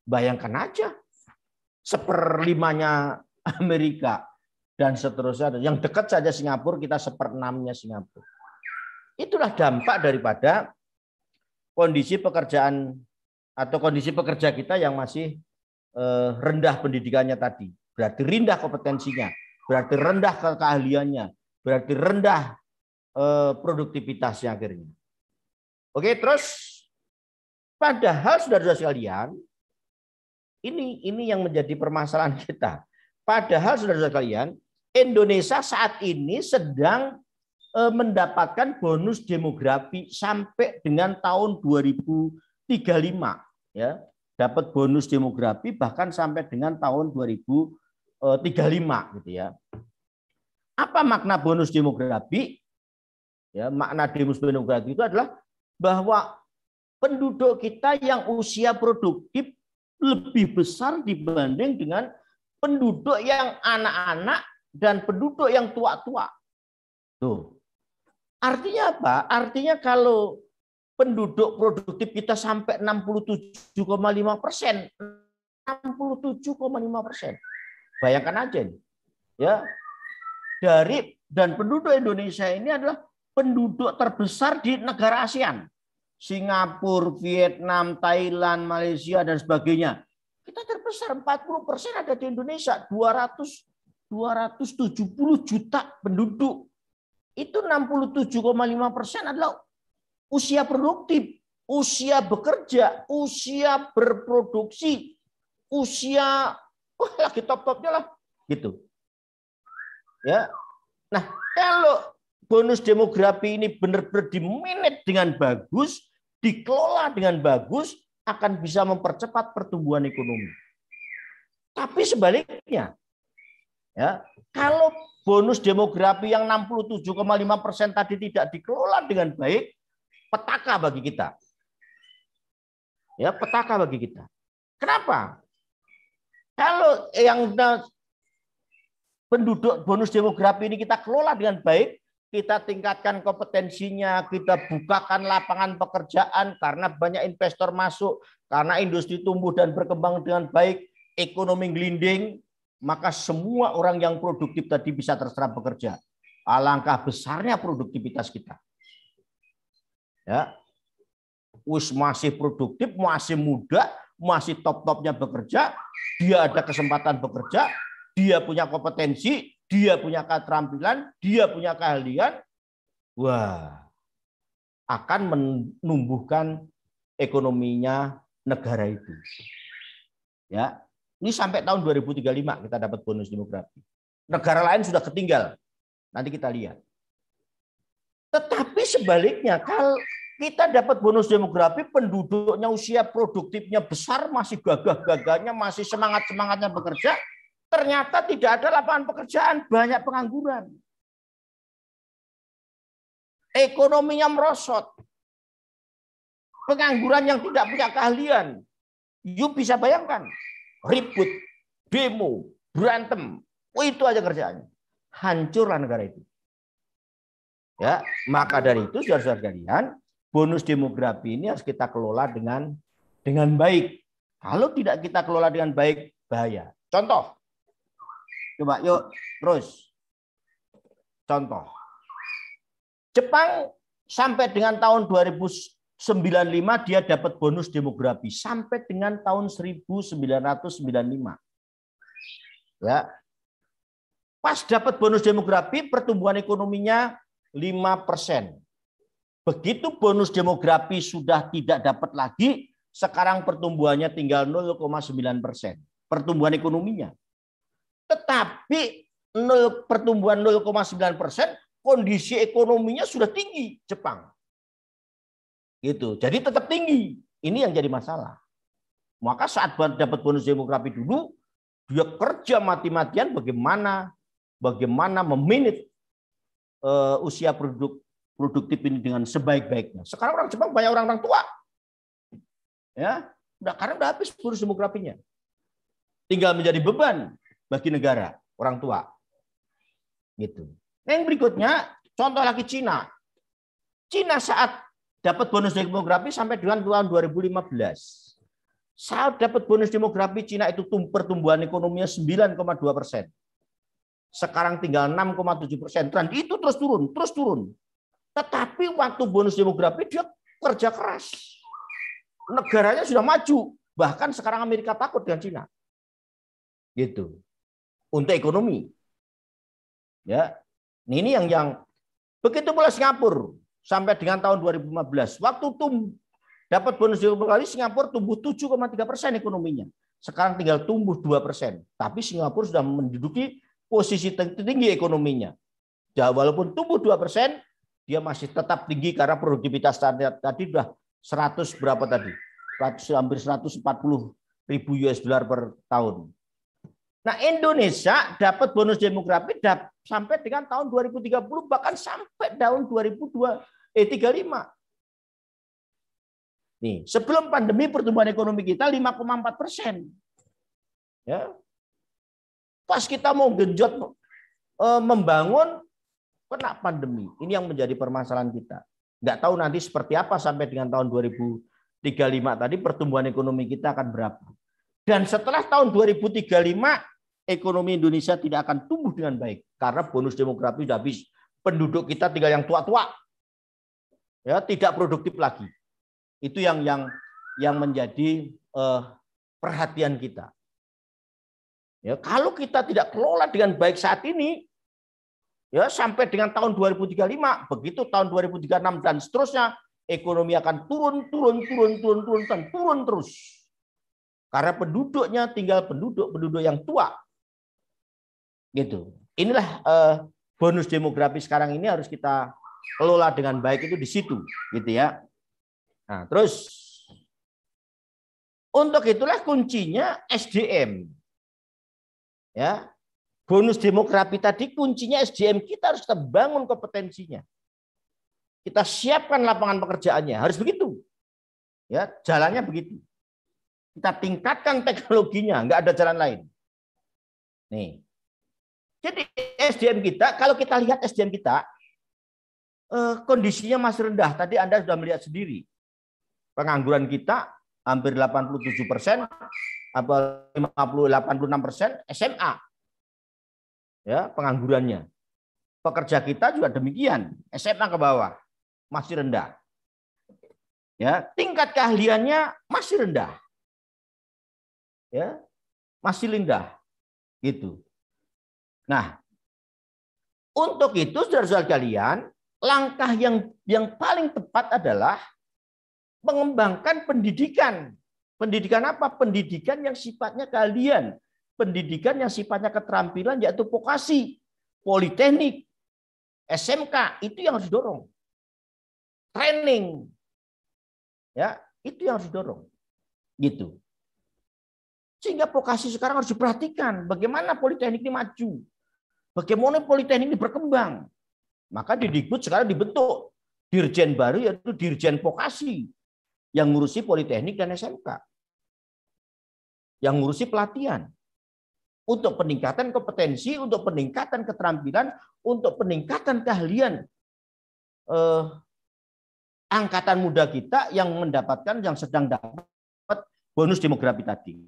bayangkan aja 1/5-nya Amerika, dan seterusnya. Yang dekat saja Singapura, kita 1/6-nya Singapura. Itulah dampak daripada kondisi pekerjaan atau kondisi pekerja kita yang masih rendah pendidikannya tadi. Berarti rendah kompetensinya, berarti rendah keahliannya, berarti rendah produktivitasnya akhirnya. Oke, terus padahal saudara-saudara sekalian, ini yang menjadi permasalahan kita. Padahal saudara-saudara sekalian, Indonesia saat ini sedang mendapatkan bonus demografi sampai dengan tahun 2035, ya. Dapat bonus demografi bahkan sampai dengan tahun 2035 gitu ya. Apa makna bonus demografi? Ya, makna bonus demografi itu adalah bahwa penduduk kita yang usia produktif lebih besar dibanding dengan penduduk yang anak-anak dan penduduk yang tua-tua. Tuh. Artinya apa? Artinya kalau penduduk produktif kita sampai 67,5%. 67,5%. Bayangkan aja nih. Ya. Dan penduduk Indonesia ini adalah penduduk terbesar di negara ASEAN. Singapura, Vietnam, Thailand, Malaysia dan sebagainya. Kita terbesar, 40% ada di Indonesia, 270 juta penduduk. Itu 67,5% adalah usia produktif, usia bekerja, usia berproduksi, usia lagi top-topnya lah, gitu. Ya. Nah, kalau bonus demografi ini benar-benar dimanage dengan bagus, dikelola dengan bagus, akan bisa mempercepat pertumbuhan ekonomi. Tapi sebaliknya, ya, kalau bonus demografi yang 67,5% tadi tidak dikelola dengan baik, petaka bagi kita. Ya, petaka bagi kita. Kenapa? Kalau yang penduduk bonus demografi ini kita kelola dengan baik, kita tingkatkan kompetensinya, kita bukakan lapangan pekerjaan karena banyak investor masuk, karena industri tumbuh dan berkembang dengan baik, ekonomi gelinding, maka semua orang yang produktif tadi bisa terserap bekerja. Alangkah besarnya produktivitas kita. Ya, masih produktif, masih muda, masih top-topnya bekerja, dia ada kesempatan bekerja, dia punya kompetensi, dia punya keterampilan, dia punya keahlian, wah, akan menumbuhkan ekonominya negara itu. Ya, ini sampai tahun 2035 kita dapat bonus demografi. Negara lain sudah ketinggal, nanti kita lihat. Tetapi sebaliknya, kalau kita dapat bonus demografi, penduduknya usia produktifnya besar, masih gagah-gagahnya, masih semangat-semangatnya bekerja, ternyata tidak ada lapangan pekerjaan, banyak pengangguran. Ekonominya merosot. Pengangguran yang tidak punya keahlian. You bisa bayangkan, ribut, demo, berantem, itu aja kerjaannya. Hancurlah negara itu. Ya, maka dari itu saudara-saudara sekalian, bonus demografi ini harus kita kelola dengan baik. Kalau tidak kita kelola dengan baik, bahaya. Contoh. Coba yuk terus. Contoh. Jepang sampai dengan tahun 2095 dia dapat bonus demografi sampai dengan tahun 1995. Ya. Pas dapat bonus demografi, pertumbuhan ekonominya 5%. Begitu bonus demografi sudah tidak dapat lagi, sekarang pertumbuhannya tinggal 0,9%. Pertumbuhan ekonominya. Tetapi pertumbuhan 0,9%, kondisi ekonominya sudah tinggi Jepang. Gitu. Jadi tetap tinggi. Ini yang jadi masalah. Maka saat dapat bonus demografi dulu, dia kerja mati-matian bagaimana memanage usia produktif ini dengan sebaik-baiknya. Sekarang orang Jepang banyak orang tua. Ya, karena udah habis bonus demografinya. Tinggal menjadi beban bagi negara, orang tua. Gitu. Yang berikutnya, contoh lagi Cina. Cina saat dapat bonus demografi sampai dengan tahun 2015. Saya dapat bonus demografi Cina itu pertumbuhan ekonominya 9,2%. Sekarang tinggal 6,7%. Dan itu terus turun, terus turun. Tetapi waktu bonus demografi dia kerja keras. Negaranya sudah maju. Bahkan sekarang Amerika takut dengan Cina. Gitu. Untuk ekonomi. Ya. Ini yang begitu pula Singapura sampai dengan tahun 2015. Waktu dapat bonus demografi, Singapura tumbuh 7,3% ekonominya. Sekarang tinggal tumbuh 2%. Tapi Singapura sudah menduduki posisi tertinggi ekonominya. Ya, walaupun tumbuh 2%, dia masih tetap tinggi karena produktivitas tadi sudah 100 berapa tadi? Hampir 140.000 US dollar per tahun. Nah, Indonesia dapat bonus demografi sampai dengan tahun 2030, bahkan sampai tahun 2035. Nih, sebelum pandemi pertumbuhan ekonomi kita 5,4%. Ya. Pas kita mau genjot membangun, kena pandemi. Ini yang menjadi permasalahan kita. Nggak tahu nanti seperti apa sampai dengan tahun 2035 tadi pertumbuhan ekonomi kita akan berapa. Dan setelah tahun 2035, ekonomi Indonesia tidak akan tumbuh dengan baik. Karena bonus demografi sudah habis. Penduduk kita tinggal yang tua-tua. Ya, tidak produktif lagi. Itu yang menjadi perhatian kita. Ya, kalau kita tidak kelola dengan baik saat ini, ya sampai dengan tahun 2035, begitu tahun 2036 dan seterusnya, ekonomi akan turun dan turun terus. Karena penduduknya tinggal penduduk yang tua. Gitu. Inilah bonus demografi sekarang ini harus kita kelola dengan baik, itu di situ, gitu ya. Nah, terus untuk itulah kuncinya SDM. Ya. Bonus demografi tadi kuncinya SDM, kita harus kita bangun kompetensinya. Kita siapkan lapangan pekerjaannya, harus begitu. Ya, jalannya begitu. Kita tingkatkan teknologinya, nggak ada jalan lain. Nih. Jadi SDM kita, kalau kita lihat SDM kita, kondisinya masih rendah. Tadi Anda sudah melihat sendiri. Pengangguran kita hampir 87%, apa 86% SMA. Ya, penganggurannya. Pekerja kita juga demikian, SMA ke bawah, masih rendah. Ya, tingkat keahliannya masih rendah. Ya, masih rendah. Gitu. Nah, untuk itu saudara-saudara kalian, langkah yang paling tepat adalah mengembangkan pendidikan. Pendidikan apa? Pendidikan yang sifatnya keahlian. Pendidikan yang sifatnya keterampilan, yaitu vokasi, politeknik, SMK, itu yang harus didorong. Training. Ya, itu yang harus didorong. Gitu. Sehingga vokasi sekarang harus diperhatikan. Bagaimana politeknik ini maju. Bagaimana politeknik ini berkembang. Maka di Dikbud sekarang dibentuk dirjen baru, yaitu dirjen vokasi. Yang ngurusi politeknik dan SMK. Yang ngurusi pelatihan. Untuk peningkatan kompetensi, untuk peningkatan keterampilan, untuk peningkatan keahlian angkatan muda kita yang mendapatkan, yang sedang dapat bonus demografi tadi.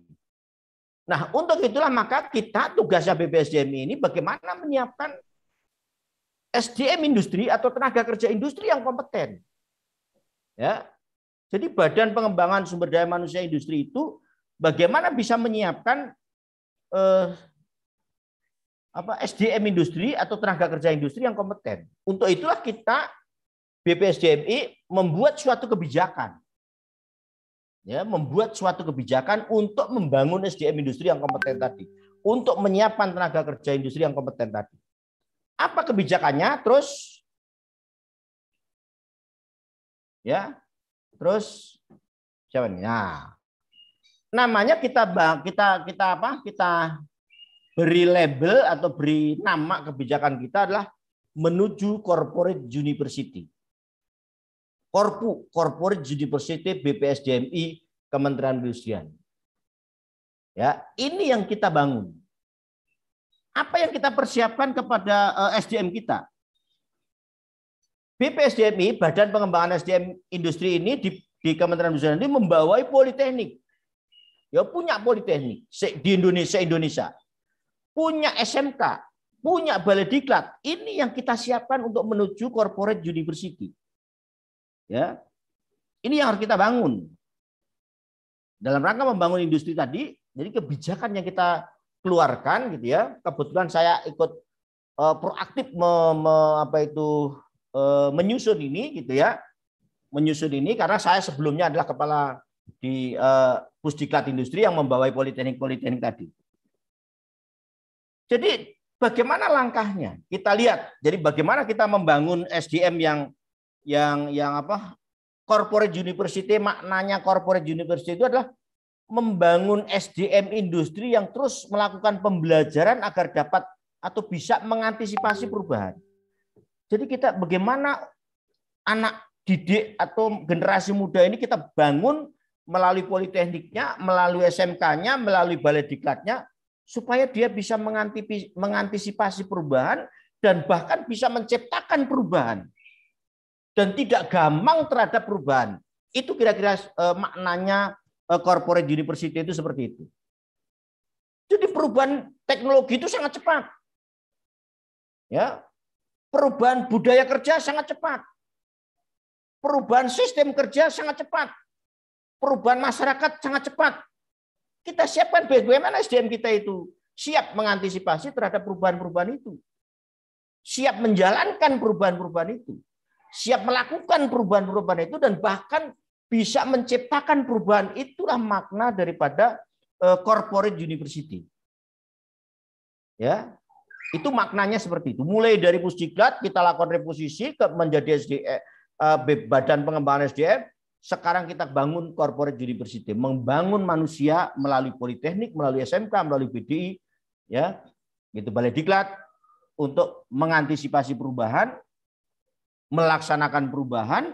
Nah, untuk itulah maka kita, tugasnya BPSDM ini bagaimana menyiapkan SDM industri atau tenaga kerja industri yang kompeten. Ya. Jadi Badan Pengembangan Sumber Daya Manusia Industri itu bagaimana bisa menyiapkan SDM industri atau tenaga kerja industri yang kompeten. Untuk itulah kita BPSDMI membuat suatu kebijakan. Ya, membuat suatu kebijakan untuk membangun SDM industri yang kompeten tadi, untuk menyiapkan tenaga kerja industri yang kompeten tadi. Apa kebijakannya? Terus ya. Terus siapa nih? Nah, namanya kita beri label atau beri nama kebijakan kita adalah menuju corporate university. Corporate University BPSDMI Kementerian Perindustrian. Ya, ini yang kita bangun. Apa yang kita persiapkan kepada SDM kita? BPSDMI, Badan Pengembangan SDM Industri ini di Kementerian Perindustrian ini membawai politeknik. ya punya politeknik di Indonesia, punya SMK, punya balai diklat. Ini yang kita siapkan untuk menuju corporate university. Ya, ini yang harus kita bangun dalam rangka membangun industri tadi. Jadi kebijakan yang kita keluarkan gitu ya. Kebetulan saya ikut proaktif menyusun ini gitu ya. Menyusun ini karena saya sebelumnya adalah kepala di Pusdiklat Industri yang membawai politeknik tadi. Jadi bagaimana langkahnya? Kita lihat. Jadi bagaimana kita membangun SDM yang corporate university. Maknanya corporate university itu adalah membangun SDM industri yang terus melakukan pembelajaran agar dapat atau bisa mengantisipasi perubahan. Jadi kita bagaimana anak didik atau generasi muda ini kita bangun melalui politekniknya, melalui SMK-nya, melalui balai diklatnya, supaya dia bisa mengantisipasi perubahan dan bahkan bisa menciptakan perubahan dan tidak gampang terhadap perubahan. Itu kira-kira maknanya corporate university itu seperti itu. Jadi perubahan teknologi itu sangat cepat. Ya. Perubahan budaya kerja sangat cepat. Perubahan sistem kerja sangat cepat. Perubahan masyarakat sangat cepat. Kita siapkan bagaimana SDM kita itu siap mengantisipasi terhadap perubahan-perubahan itu. Siap menjalankan perubahan-perubahan itu. Siap melakukan perubahan-perubahan itu dan bahkan bisa menciptakan perubahan. Itulah makna daripada corporate university. Ya. Itu maknanya seperti itu. Mulai dari Pusdiklat kita lakukan reposisi menjadi SDM, Badan Pengembangan SDM. Sekarang kita bangun corporate university, membangun manusia melalui politeknik, melalui SMK, melalui BDI, ya, gitu balai diklat untuk mengantisipasi perubahan, melaksanakan perubahan,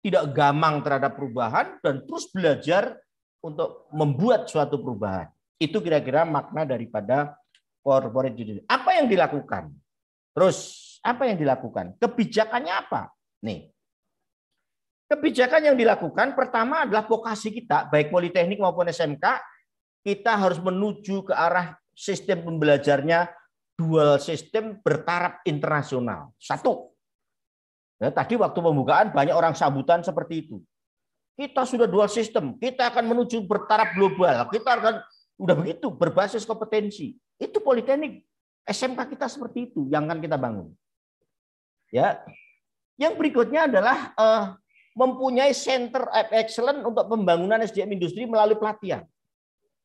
tidak gamang terhadap perubahan dan terus belajar untuk membuat suatu perubahan. Itu kira-kira makna daripada corporate university. Apa yang dilakukan? Terus apa yang dilakukan? Kebijakannya apa? Nih. Kebijakan yang dilakukan pertama adalah vokasi kita, baik politeknik maupun SMK, kita harus menuju ke arah sistem pembelajarnya dual sistem bertaraf internasional. Satu. Ya, tadi waktu pembukaan banyak orang sambutan seperti itu. Kita sudah dual sistem, kita akan menuju bertaraf global. Kita akan udah begitu berbasis kompetensi. Itu politeknik, SMK kita seperti itu yang akan kita bangun. Ya. Yang berikutnya adalah mempunyai center of excellence untuk pembangunan SDM industri melalui pelatihan.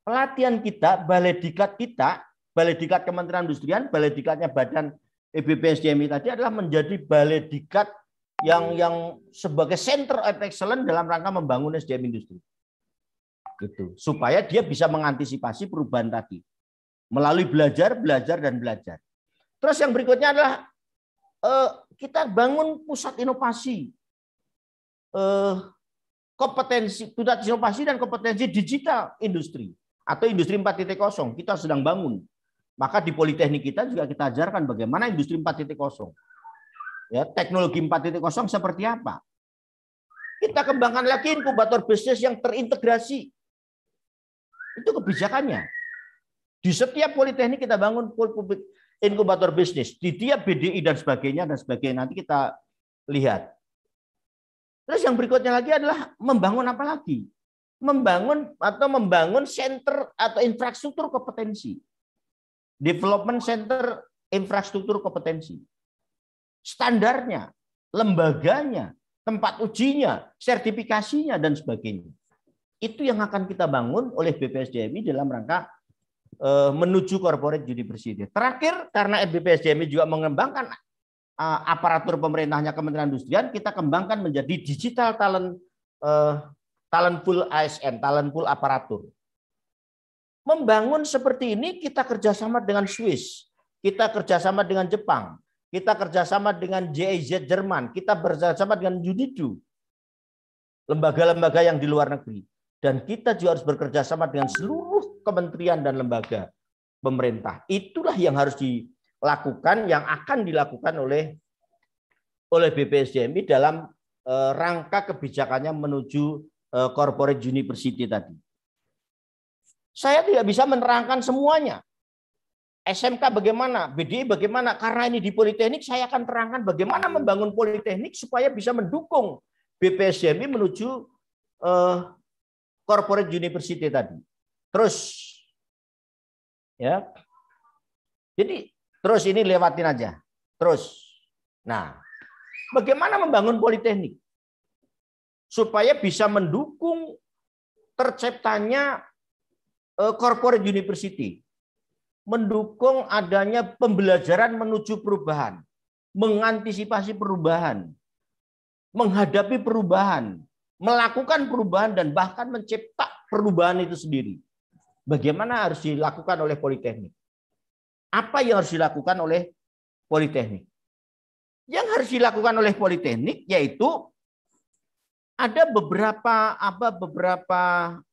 Pelatihan kita, balai diklat kita, balai diklat Kementerian Industrian, balai diklatnya Badan EBP SDMI tadi adalah menjadi balai diklat yang sebagai center of excellence dalam rangka membangun SDM industri. Gitu. Supaya dia bisa mengantisipasi perubahan tadi. Melalui belajar, dan belajar. Terus yang berikutnya adalah kita bangun pusat inovasi. Kompetensi pusat inovasi dan kompetensi digital industri atau industri 4.0 kita sedang bangun. Maka di politeknik kita juga kita ajarkan bagaimana industri 4.0. Ya, teknologi 4.0 seperti apa? Kita kembangkan lagi inkubator bisnis yang terintegrasi. Itu kebijakannya. Di setiap politeknik kita bangun inkubator bisnis. Di tiap BDI dan sebagainya nanti kita lihat. Terus yang berikutnya lagi adalah membangun apa lagi? Membangun center atau infrastruktur kompetensi. Development center infrastruktur kompetensi. Standarnya, lembaganya, tempat ujinya, sertifikasinya, dan sebagainya. Itu yang akan kita bangun oleh BPSDMI dalam rangka menuju corporate university. Terakhir, karena BPSDMI juga mengembangkan aparatur pemerintahnya Kementerian Industrian, kita kembangkan menjadi digital talent pool ASN, talent pool aparatur. Membangun seperti ini kita kerjasama dengan Swiss, kita kerjasama dengan Jepang, kita kerjasama dengan GIZ Jerman, kita bekerjasama dengan UNIDO, lembaga-lembaga yang di luar negeri. Dan kita juga harus bekerja sama dengan seluruh kementerian dan lembaga pemerintah. Itulah yang harus dilakukan, yang akan dilakukan oleh BPSDMI dalam rangka kebijakannya menuju corporate university tadi. Saya tidak bisa menerangkan semuanya. SMK bagaimana, BDI bagaimana, karena ini di Politeknik saya akan terangkan bagaimana membangun Politeknik supaya bisa mendukung BPSDMI menuju corporate university tadi. Terus ya. Jadi terus ini lewatin aja. Terus. Nah, bagaimana membangun Politeknik supaya bisa mendukung terciptanya corporate university, mendukung adanya pembelajaran menuju perubahan, mengantisipasi perubahan, menghadapi perubahan, melakukan perubahan dan bahkan mencipta perubahan itu sendiri. Bagaimana harus dilakukan oleh Politeknik? Apa yang harus dilakukan oleh Politeknik? Yang harus dilakukan oleh Politeknik yaitu ada beberapa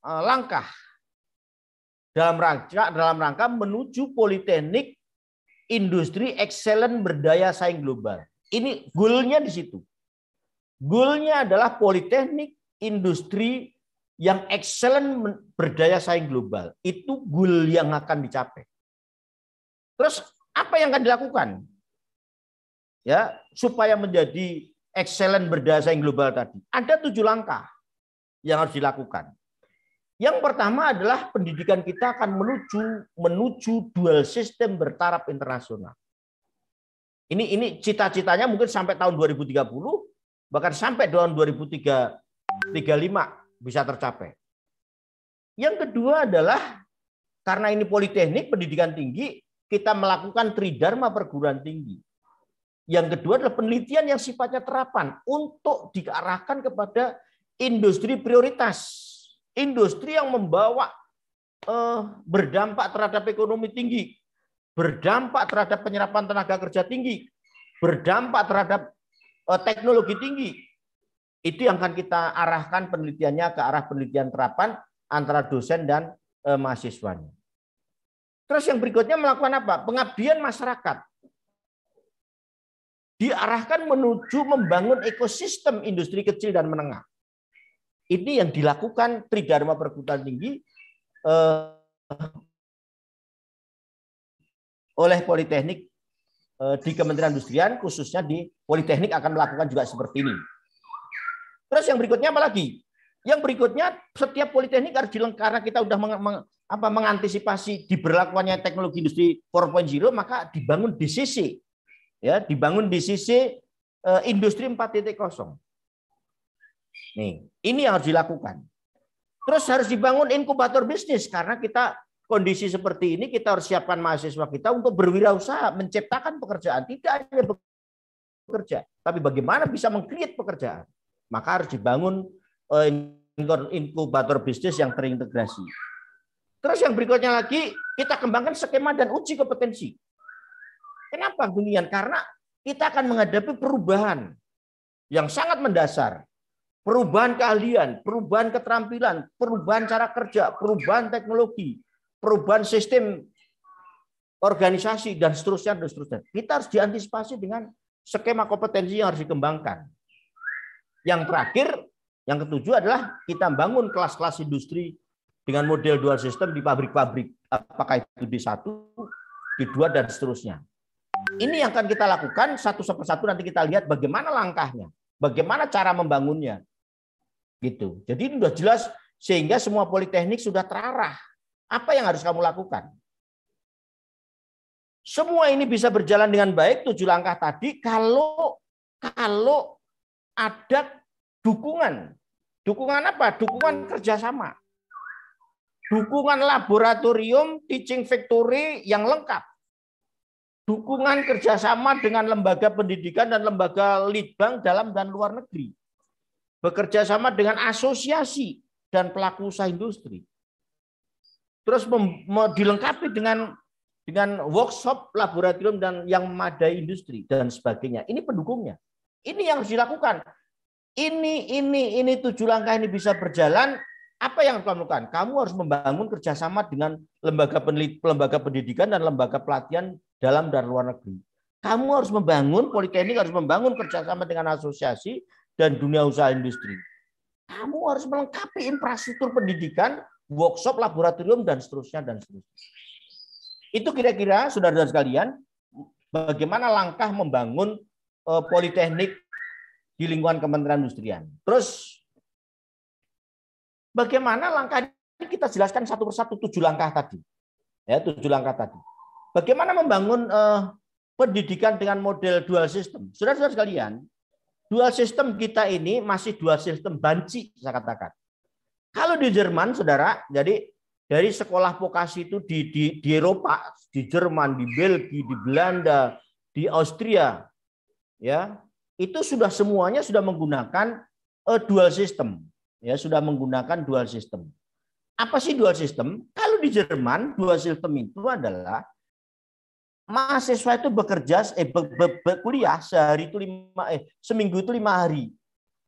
langkah dalam rangka menuju Politeknik industri excellent berdaya saing global. Ini goalnya di situ. Goalnya adalah Politeknik industri yang excellent berdaya saing global. Itu goal yang akan dicapai. Terus apa yang akan dilakukan? Ya, supaya menjadi excellent berdaya saing global tadi. Ada 7 langkah yang harus dilakukan. Yang pertama adalah pendidikan kita akan menuju dual system bertaraf internasional. Ini cita-citanya mungkin sampai tahun 2030, bahkan sampai tahun 2035 bisa tercapai. Yang kedua adalah karena ini Politeknik pendidikan tinggi, kita melakukan tridharma perguruan tinggi. Yang kedua adalah penelitian yang sifatnya terapan untuk diarahkan kepada industri prioritas. Industri yang membawa berdampak terhadap ekonomi tinggi, berdampak terhadap penyerapan tenaga kerja tinggi, berdampak terhadap teknologi tinggi. Itu yang akan kita arahkan penelitiannya ke arah penelitian terapan antara dosen dan mahasiswanya. Terus yang berikutnya melakukan apa? Pengabdian masyarakat. Diarahkan menuju membangun ekosistem industri kecil dan menengah. Ini yang dilakukan tridharma perguruan tinggi oleh Politeknik di Kementerian Industrian, khususnya di Politeknik akan melakukan juga seperti ini. Terus yang berikutnya apa lagi? Yang berikutnya setiap Politeknik harus dilengkapi, karena kita sudah mengantisipasi diberlakukannya teknologi industri 4.0, maka dibangun DCC. Ya, dibangun DCC industri 4.0. Nih, ini yang harus dilakukan. Terus harus dibangun inkubator bisnis karena kita kondisi seperti ini kita harus siapkan mahasiswa kita untuk berwirausaha, menciptakan pekerjaan, tidak hanya bekerja, tapi bagaimana bisa meng-create pekerjaan. Maka harus dibangun inkubator bisnis yang terintegrasi. Terus yang berikutnya lagi, kita kembangkan skema dan uji kompetensi. Kenapa demikian? Karena kita akan menghadapi perubahan yang sangat mendasar. Perubahan keahlian, perubahan keterampilan, perubahan cara kerja, perubahan teknologi, perubahan sistem organisasi, dan seterusnya, dan seterusnya. Kita harus diantisipasi dengan skema kompetensi yang harus dikembangkan. Yang terakhir, yang ketujuh adalah kita bangun kelas-kelas industri dengan model dual system di pabrik-pabrik. Apakah itu di 1, di 2, dan seterusnya. Ini yang akan kita lakukan satu persatu, nanti kita lihat bagaimana langkahnya, bagaimana cara membangunnya. Gitu. Jadi ini sudah jelas sehingga semua Politeknik sudah terarah. Apa yang harus kamu lakukan? Semua ini bisa berjalan dengan baik 7 langkah tadi kalau ada dukungan. Dukungan apa? Dukungan kerjasama. Dukungan laboratorium teaching factory yang lengkap. Dukungan kerjasama dengan lembaga pendidikan dan lembaga litbang dalam dan luar negeri. Bekerja sama dengan asosiasi dan pelaku usaha industri. Terus dilengkapi dengan workshop, laboratorium dan yang memadai industri dan sebagainya. Ini pendukungnya. Ini yang harus dilakukan. Ini 7 langkah ini bisa berjalan. Apa yang kamu lakukan? Kamu harus membangun kerjasama dengan lembaga pendidikan dan lembaga pelatihan dalam dan luar negeri. Kamu harus membangun, Politeknik harus membangun kerjasama dengan asosiasi dan dunia usaha industri. Kamu harus melengkapi infrastruktur pendidikan workshop, laboratorium, dan seterusnya, dan seterusnya. Itu kira-kira, saudara-saudara sekalian, bagaimana langkah membangun politeknik di lingkungan Kementerian Perindustrian. Terus, bagaimana langkah ini kita jelaskan satu persatu 7 langkah tadi. Ya, 7 langkah tadi. Bagaimana membangun pendidikan dengan model dual system. Saudara-saudara sekalian, dual system kita ini masih dual system banci, saya katakan. Kalau di Jerman, saudara, jadi dari sekolah vokasi itu di Eropa, di Jerman, di Belgia, di Belanda, di Austria, ya itu sudah semuanya sudah menggunakan dual system, ya sudah menggunakan dual system. Apa sih dual system? Kalau di Jerman, dual system itu adalah mahasiswa itu bekerja, kuliah sehari itu seminggu itu 5 hari.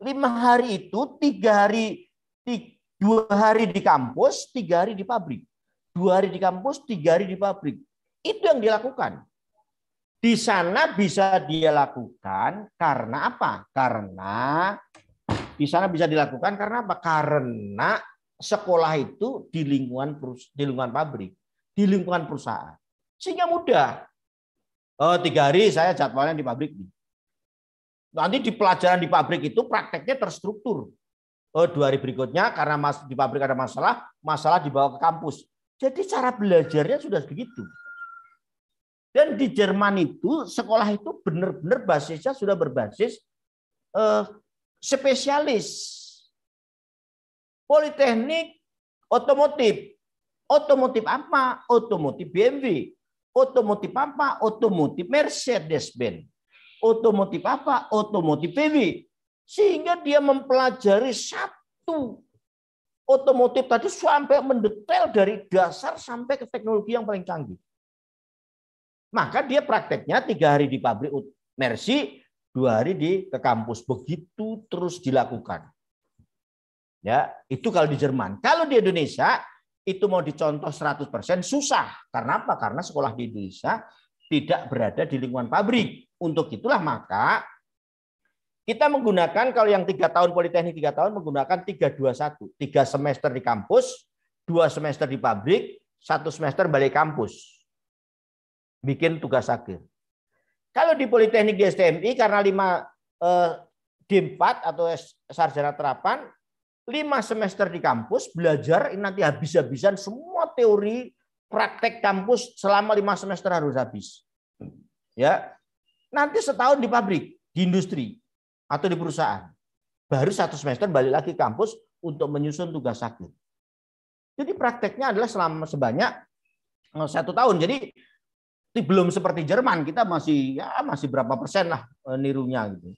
5 hari itu 3 hari 2 hari di kampus, 3 hari di pabrik. 2 hari di kampus, 3 hari di pabrik. Itu yang dilakukan. Di sana bisa dia lakukan karena apa? Karena di sana bisa dilakukan karena apa? Karena sekolah itu di lingkungan pabrik, di lingkungan perusahaan. Sehingga mudah. 3 hari saya jadwalnya di pabrik. Nanti di pelajaran di pabrik itu prakteknya terstruktur. 2 hari berikutnya karena di pabrik ada masalah dibawa ke kampus. Jadi cara belajarnya sudah begitu. Dan di Jerman itu sekolah itu benar-benar basisnya sudah berbasis spesialis. Politeknik otomotif. Otomotif apa? Otomotif BMW. Otomotif apa? Otomotif Mercedes-Benz. Otomotif apa? Otomotif PW. Sehingga dia mempelajari satu otomotif tadi sampai mendetail dari dasar sampai ke teknologi yang paling canggih. Maka dia prakteknya 3 hari di pabrik Mercy, 2 hari ke kampus. Begitu terus dilakukan. Ya, itu kalau di Jerman. Kalau di Indonesia itu mau dicontoh 100% susah. Karena apa? Karena sekolah di Indonesia tidak berada di lingkungan pabrik. Untuk itulah maka kita menggunakan kalau yang 3 tahun politeknik 3 tahun menggunakan 3-2-1. 3 semester di kampus, 2 semester di pabrik, 1 semester balik kampus. Bikin tugas akhir. Kalau di politeknik di STMI karena 5 D4 atau sarjana terapan, 5 semester di kampus belajar nanti habis-habisan semua teori praktek kampus selama 5 semester harus habis. Ya. Nanti setahun di pabrik, di industri atau di perusahaan. Baru 1 semester balik lagi ke kampus untuk menyusun tugas akhir. Jadi prakteknya adalah selama sebanyak 1 tahun. Jadi belum seperti Jerman, kita masih berapa persen lah nirunya gitu.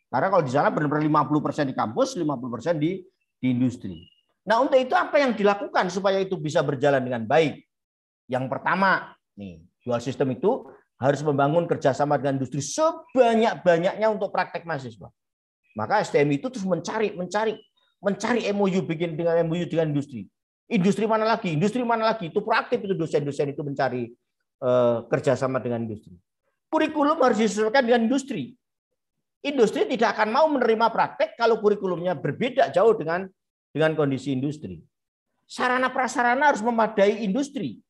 Karena kalau di sana benar-benar 50% di kampus, 50% di industri. Nah, untuk itu apa yang dilakukan supaya itu bisa berjalan dengan baik? Yang pertama, nih, dual system itu harus membangun kerjasama dengan industri sebanyak-banyaknya untuk praktek mahasiswa. Maka STMI itu terus mencari MOU, bikin dengan MOU dengan industri. Industri mana lagi? Itu proaktif itu dosen-dosen itu mencari kerjasama dengan industri. Kurikulum harus disesuaikan dengan industri. Industri tidak akan mau menerima praktek kalau kurikulumnya berbeda jauh dengan kondisi industri. Sarana prasarana harus memadai industri.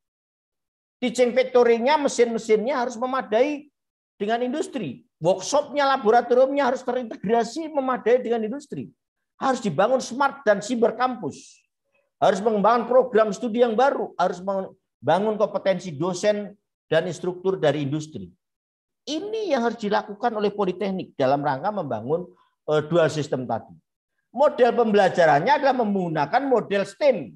Teaching factory-nya, mesin-mesinnya harus memadai dengan industri. Workshop-nya, laboratoriumnya harus terintegrasi memadai dengan industri. Harus dibangun smart dan cyber kampus. Harus mengembangkan program studi yang baru. Harus membangun kompetensi dosen dan instruktur dari industri. Ini yang harus dilakukan oleh Politeknik dalam rangka membangun dual system tadi. Model pembelajarannya adalah menggunakan model STEM.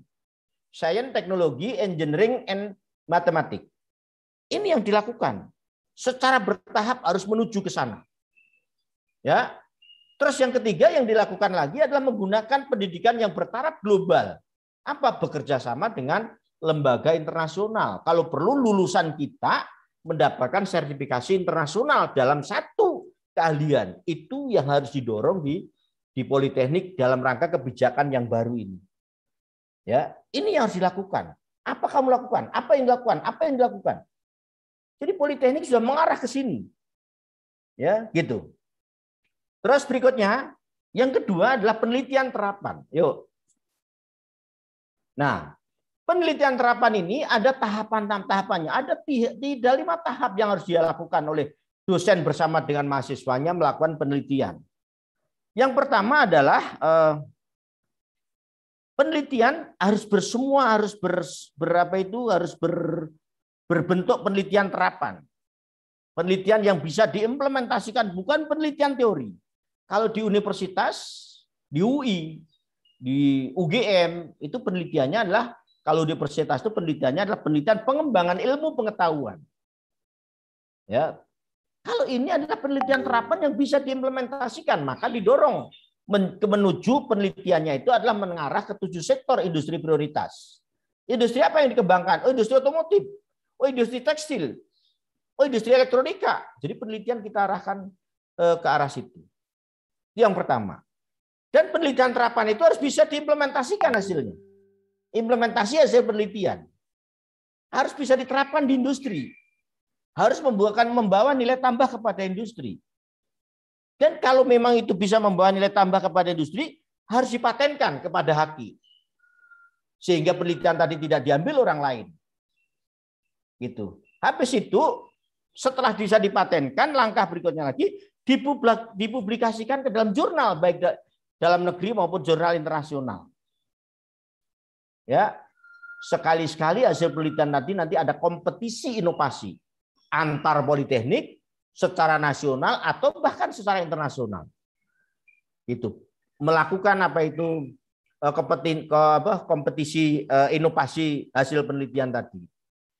Science, Teknologi, Engineering, and Matematik. Ini yang dilakukan. Secara bertahap harus menuju ke sana. Ya. Terus yang ketiga yang dilakukan lagi adalah menggunakan pendidikan yang bertaraf global. Apa? Bekerja sama dengan lembaga internasional. Kalau perlu lulusan kita mendapatkan sertifikasi internasional dalam satu keahlian. Itu yang harus didorong di Politeknik dalam rangka kebijakan yang baru ini. Ya, ini yang harus dilakukan. Apa kamu lakukan? Apa yang dilakukan? Apa yang dilakukan? Jadi Politeknik sudah mengarah ke sini. Ya, gitu. Terus berikutnya, yang kedua adalah penelitian terapan. Yuk. Nah, penelitian terapan ini ada tahapannya. Ada tidak 5 tahap yang harus dia lakukan oleh dosen bersama dengan mahasiswanya melakukan penelitian. Yang pertama adalah penelitian harus berbentuk penelitian terapan. Penelitian yang bisa diimplementasikan, bukan penelitian teori. Kalau di universitas, di UI, di UGM, itu penelitiannya adalah, kalau di universitas itu penelitiannya adalah penelitian pengembangan ilmu pengetahuan. Ya, kalau ini adalah penelitian terapan yang bisa diimplementasikan, maka didorong menuju penelitiannya itu adalah mengarah ke 7 sektor industri prioritas. Industri apa yang dikembangkan? Oh, industri otomotif. Oh, industri tekstil. Oh, industri elektronika. Jadi penelitian kita arahkan ke arah situ. Itu yang pertama. Dan penelitian terapan itu harus bisa diimplementasikan hasilnya. Implementasi hasil penelitian harus bisa diterapkan di industri. Harus membawa nilai tambah kepada industri. Dan kalau memang itu bisa membawa nilai tambah kepada industri, harus dipatenkan kepada haki. Sehingga penelitian tadi tidak diambil orang lain. Gitu. Habis itu, setelah bisa dipatenkan, langkah berikutnya lagi dipublikasikan ke dalam jurnal, baik dalam negeri maupun jurnal internasional. Ya, sekali-sekali hasil penelitian nanti ada kompetisi inovasi antar politeknik secara nasional atau bahkan secara internasional. Itu melakukan kompetisi inovasi hasil penelitian tadi.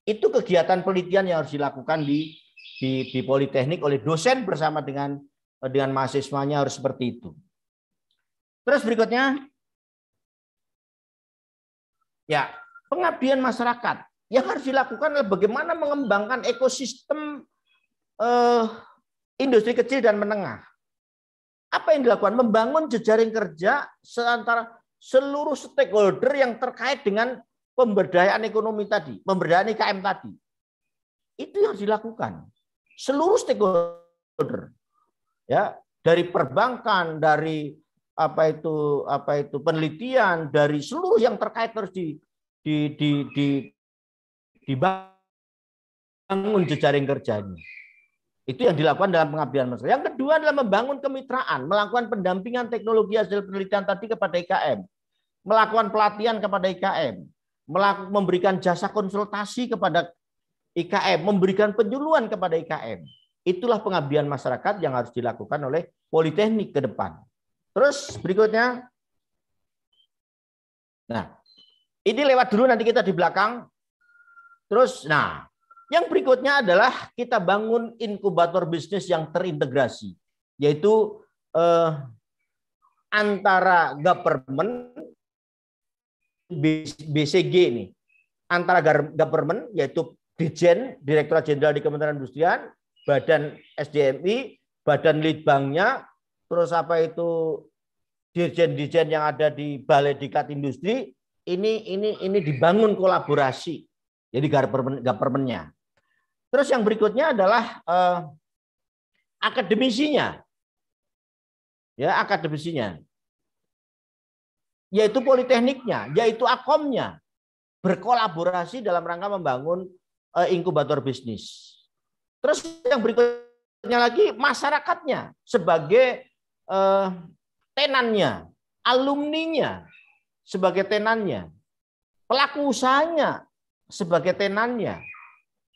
Itu kegiatan penelitian yang harus dilakukan di politeknik oleh dosen bersama dengan mahasiswanya, harus seperti itu. Terus berikutnya, ya, pengabdian masyarakat yang harus dilakukan adalah bagaimana mengembangkan ekosistem industri kecil dan menengah. Apa yang dilakukan? Membangun jejaring kerja antara seluruh stakeholder yang terkait dengan pemberdayaan ekonomi tadi, pemberdayaan IKM tadi. Itu yang harus dilakukan. Seluruh stakeholder. Ya, dari perbankan, dari penelitian, dari seluruh yang terkait harus dibangun jejaring kerjanya. Itu yang dilakukan dalam pengabdian masyarakat. Yang kedua adalah membangun kemitraan, melakukan pendampingan teknologi hasil penelitian tadi kepada IKM, melakukan pelatihan kepada IKM, memberikan jasa konsultasi kepada IKM, memberikan penyuluhan kepada IKM. Itulah pengabdian masyarakat yang harus dilakukan oleh politeknik ke depan. Terus berikutnya, nah ini lewat dulu, nanti kita di belakang. Terus, nah yang berikutnya adalah kita bangun inkubator bisnis yang terintegrasi, yaitu antara government, BCG ini, antara government yaitu Dirjen, Direktorat Jenderal di Kementerian Perindustrian, Badan SDMI, Badan Litbangnya, terus dirjen-dirjen yang ada di Balai Diklat Industri, ini dibangun kolaborasi, jadi government-nya. Terus yang berikutnya adalah akademisinya. Ya, akademisinya. Yaitu politekniknya, yaitu akomnya, berkolaborasi dalam rangka membangun inkubator bisnis. Terus yang berikutnya lagi masyarakatnya sebagai tenannya, alumninya sebagai tenannya, pelaku usahanya sebagai tenannya.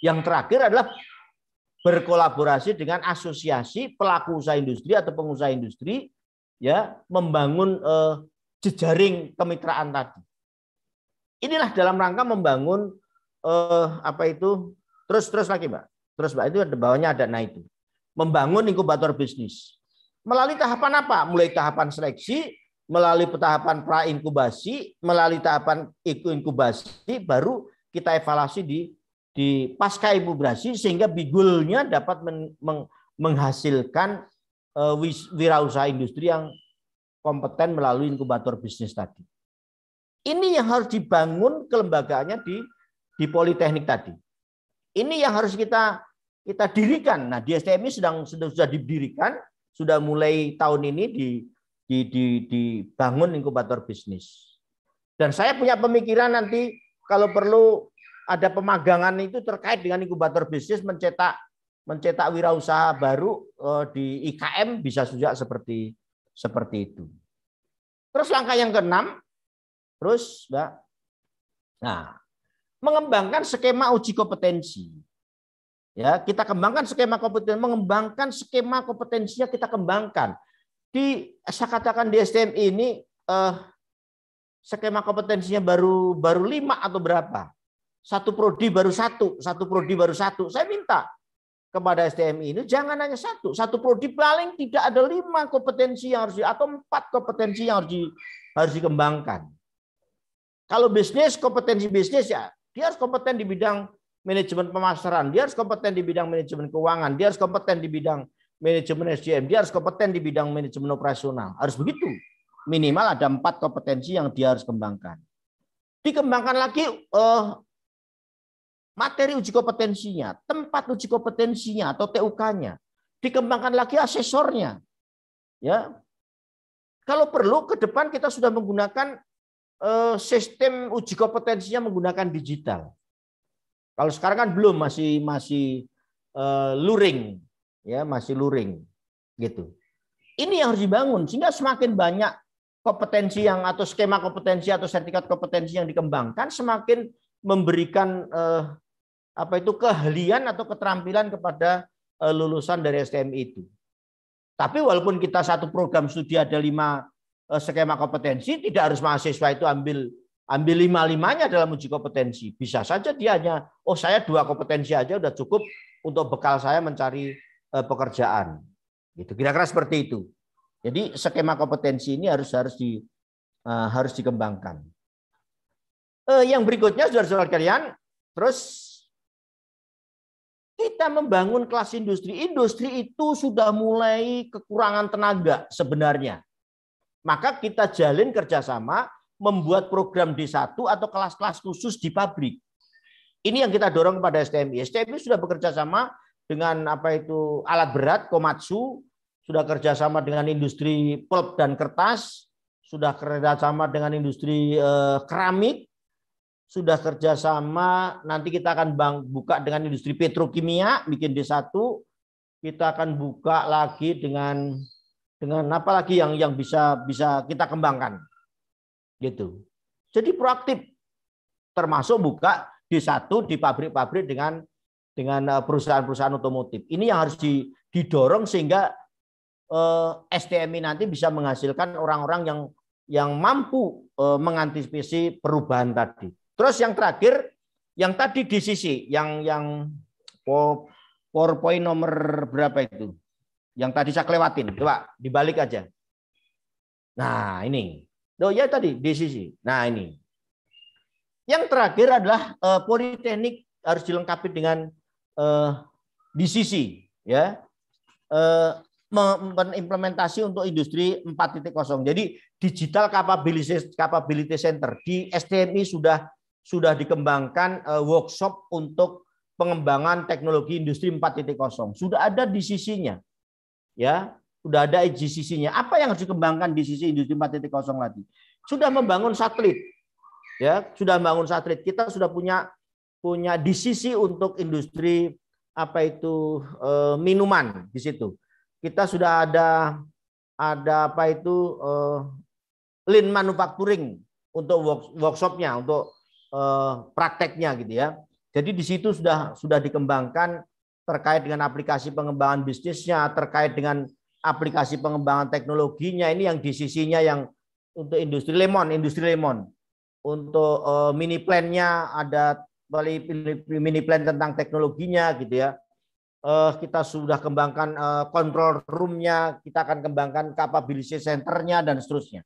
Yang terakhir adalah berkolaborasi dengan asosiasi pelaku usaha industri atau pengusaha industri, ya, membangun jejaring kemitraan tadi. Inilah dalam rangka membangun terus lagi Mbak. Terus Mbak, itu di bawahnya ada itu. Membangun inkubator bisnis. Melalui tahapan apa? Mulai tahapan seleksi, melalui tahapan pra-inkubasi, melalui tahapan inkubasi, baru kita evaluasi di pasca inkubasi sehingga bigulnya dapat menghasilkan wirausaha industri yang kompeten melalui inkubator bisnis tadi. Ini yang harus dibangun kelembagaannya di politeknik tadi. Ini yang harus kita dirikan. Nah, di STMI sudah didirikan, sudah mulai tahun ini dibangun inkubator bisnis. Dan saya punya pemikiran nanti kalau perlu ada pemagangan itu terkait dengan inkubator bisnis, mencetak wirausaha baru di IKM bisa juga seperti itu. Terus langkah yang keenam, terus Mbak, nah mengembangkan skema uji kompetensi. Ya, kita kembangkan skema kompetensi, mengembangkan skema kompetensinya kita kembangkan. Saya katakan di STM ini skema kompetensinya baru 5 atau berapa? Satu prodi baru satu. Saya minta kepada STM ini jangan hanya satu prodi, paling tidak ada 5 kompetensi yang harus atau 4 kompetensi yang harus dikembangkan. Kalau bisnis, kompetensi bisnis ya dia harus kompeten di bidang manajemen pemasaran, dia harus kompeten di bidang manajemen keuangan, dia harus kompeten di bidang manajemen SDM, dia harus kompeten di bidang manajemen operasional. Harus begitu. Minimal ada 4 kompetensi yang dia harus kembangkan. Dikembangkan lagi materi uji kompetensinya, tempat uji kompetensinya atau TUK-nya. Dikembangkan lagi asesornya. Ya. Kalau perlu ke depan kita sudah menggunakan sistem uji kompetensinya menggunakan digital. Kalau sekarang kan belum, masih luring, ya masih luring, gitu. Ini yang harus dibangun sehingga semakin banyak kompetensi yang atau skema kompetensi atau sertifikat kompetensi yang dikembangkan, semakin memberikan keahlian atau keterampilan kepada lulusan dari STM itu. Tapi walaupun kita satu program studi ada 5 skema kompetensi, tidak harus mahasiswa itu ambil 5-5-nya dalam uji kompetensi. Bisa saja dia hanya, saya 2 kompetensi aja udah cukup untuk bekal saya mencari pekerjaan. Gitu. Kira-kira seperti itu. Jadi skema kompetensi ini harus dikembangkan. Yang berikutnya, saudara-saudara kalian, terus kita membangun kelas industri. Industri itu sudah mulai kekurangan tenaga sebenarnya. Maka kita jalin kerjasama membuat program D1 atau kelas-kelas khusus di pabrik. Ini yang kita dorong kepada STMI. STMI sudah bekerja sama dengan alat berat, Komatsu, sudah kerjasama dengan industri pulp dan kertas, sudah kerjasama dengan industri keramik, sudah kerjasama, nanti kita akan buka dengan industri petrokimia, bikin D1, kita akan buka lagi dengan apa lagi yang bisa kita kembangkan. Gitu. Jadi proaktif, termasuk buka D1 di pabrik-pabrik dengan perusahaan-perusahaan otomotif. Ini yang harus didorong sehingga STMI nanti bisa menghasilkan orang-orang yang mampu mengantisipasi perubahan tadi. Terus yang terakhir, yang tadi di sisi yang PowerPoint nomor berapa itu? Yang tadi saya lewatin, coba dibalik aja. Nah ini. Ya tadi di sisi. Nah ini. Yang terakhir adalah politeknik harus dilengkapi dengan di sisi, ya, implementasi untuk industri 4.0. Jadi digital capability center di STMI sudah dikembangkan workshop untuk pengembangan teknologi industri 4.0. Sudah ada di sisinya, ya. Sudah ada di sisinya. Apa yang harus dikembangkan di sisi industri 4.0 lagi? Sudah membangun satelit. Ya, sudah membangun satelit. Kita sudah punya di sisi untuk industri minuman di situ. Kita sudah ada lean manufacturing untuk workshopnya, untuk prakteknya gitu ya. Jadi di situ sudah dikembangkan terkait dengan aplikasi pengembangan bisnisnya, terkait dengan aplikasi pengembangan teknologinya. Ini yang di sisinya yang untuk industri lemon. Untuk mini plan-nya ada mini plan tentang teknologinya gitu ya. Kita sudah kembangkan control room-nya, kita akan kembangkan capability center-nya dan seterusnya.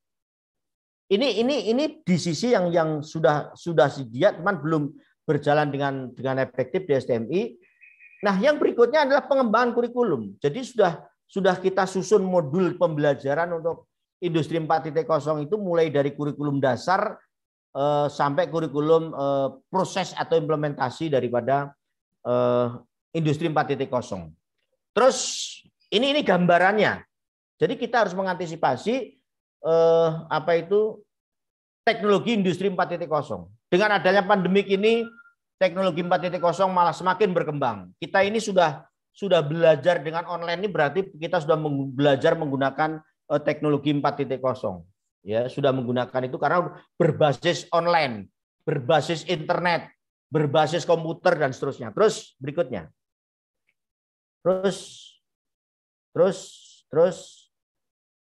Ini di sisi yang sudah sedia, teman belum berjalan dengan efektif di STMI. Nah, yang berikutnya adalah pengembangan kurikulum. Jadi sudah kita susun modul pembelajaran untuk industri 4.0 itu mulai dari kurikulum dasar sampai kurikulum proses atau implementasi daripada industri 4.0. Terus ini gambarannya. Jadi kita harus mengantisipasi teknologi industri 4.0. Dengan adanya pandemik ini, teknologi 4.0 malah semakin berkembang. Kita ini sudah belajar dengan online, ini berarti kita sudah belajar menggunakan teknologi 4.0. Ya, sudah menggunakan itu karena berbasis online, berbasis internet, berbasis komputer dan seterusnya. Terus berikutnya. Terus.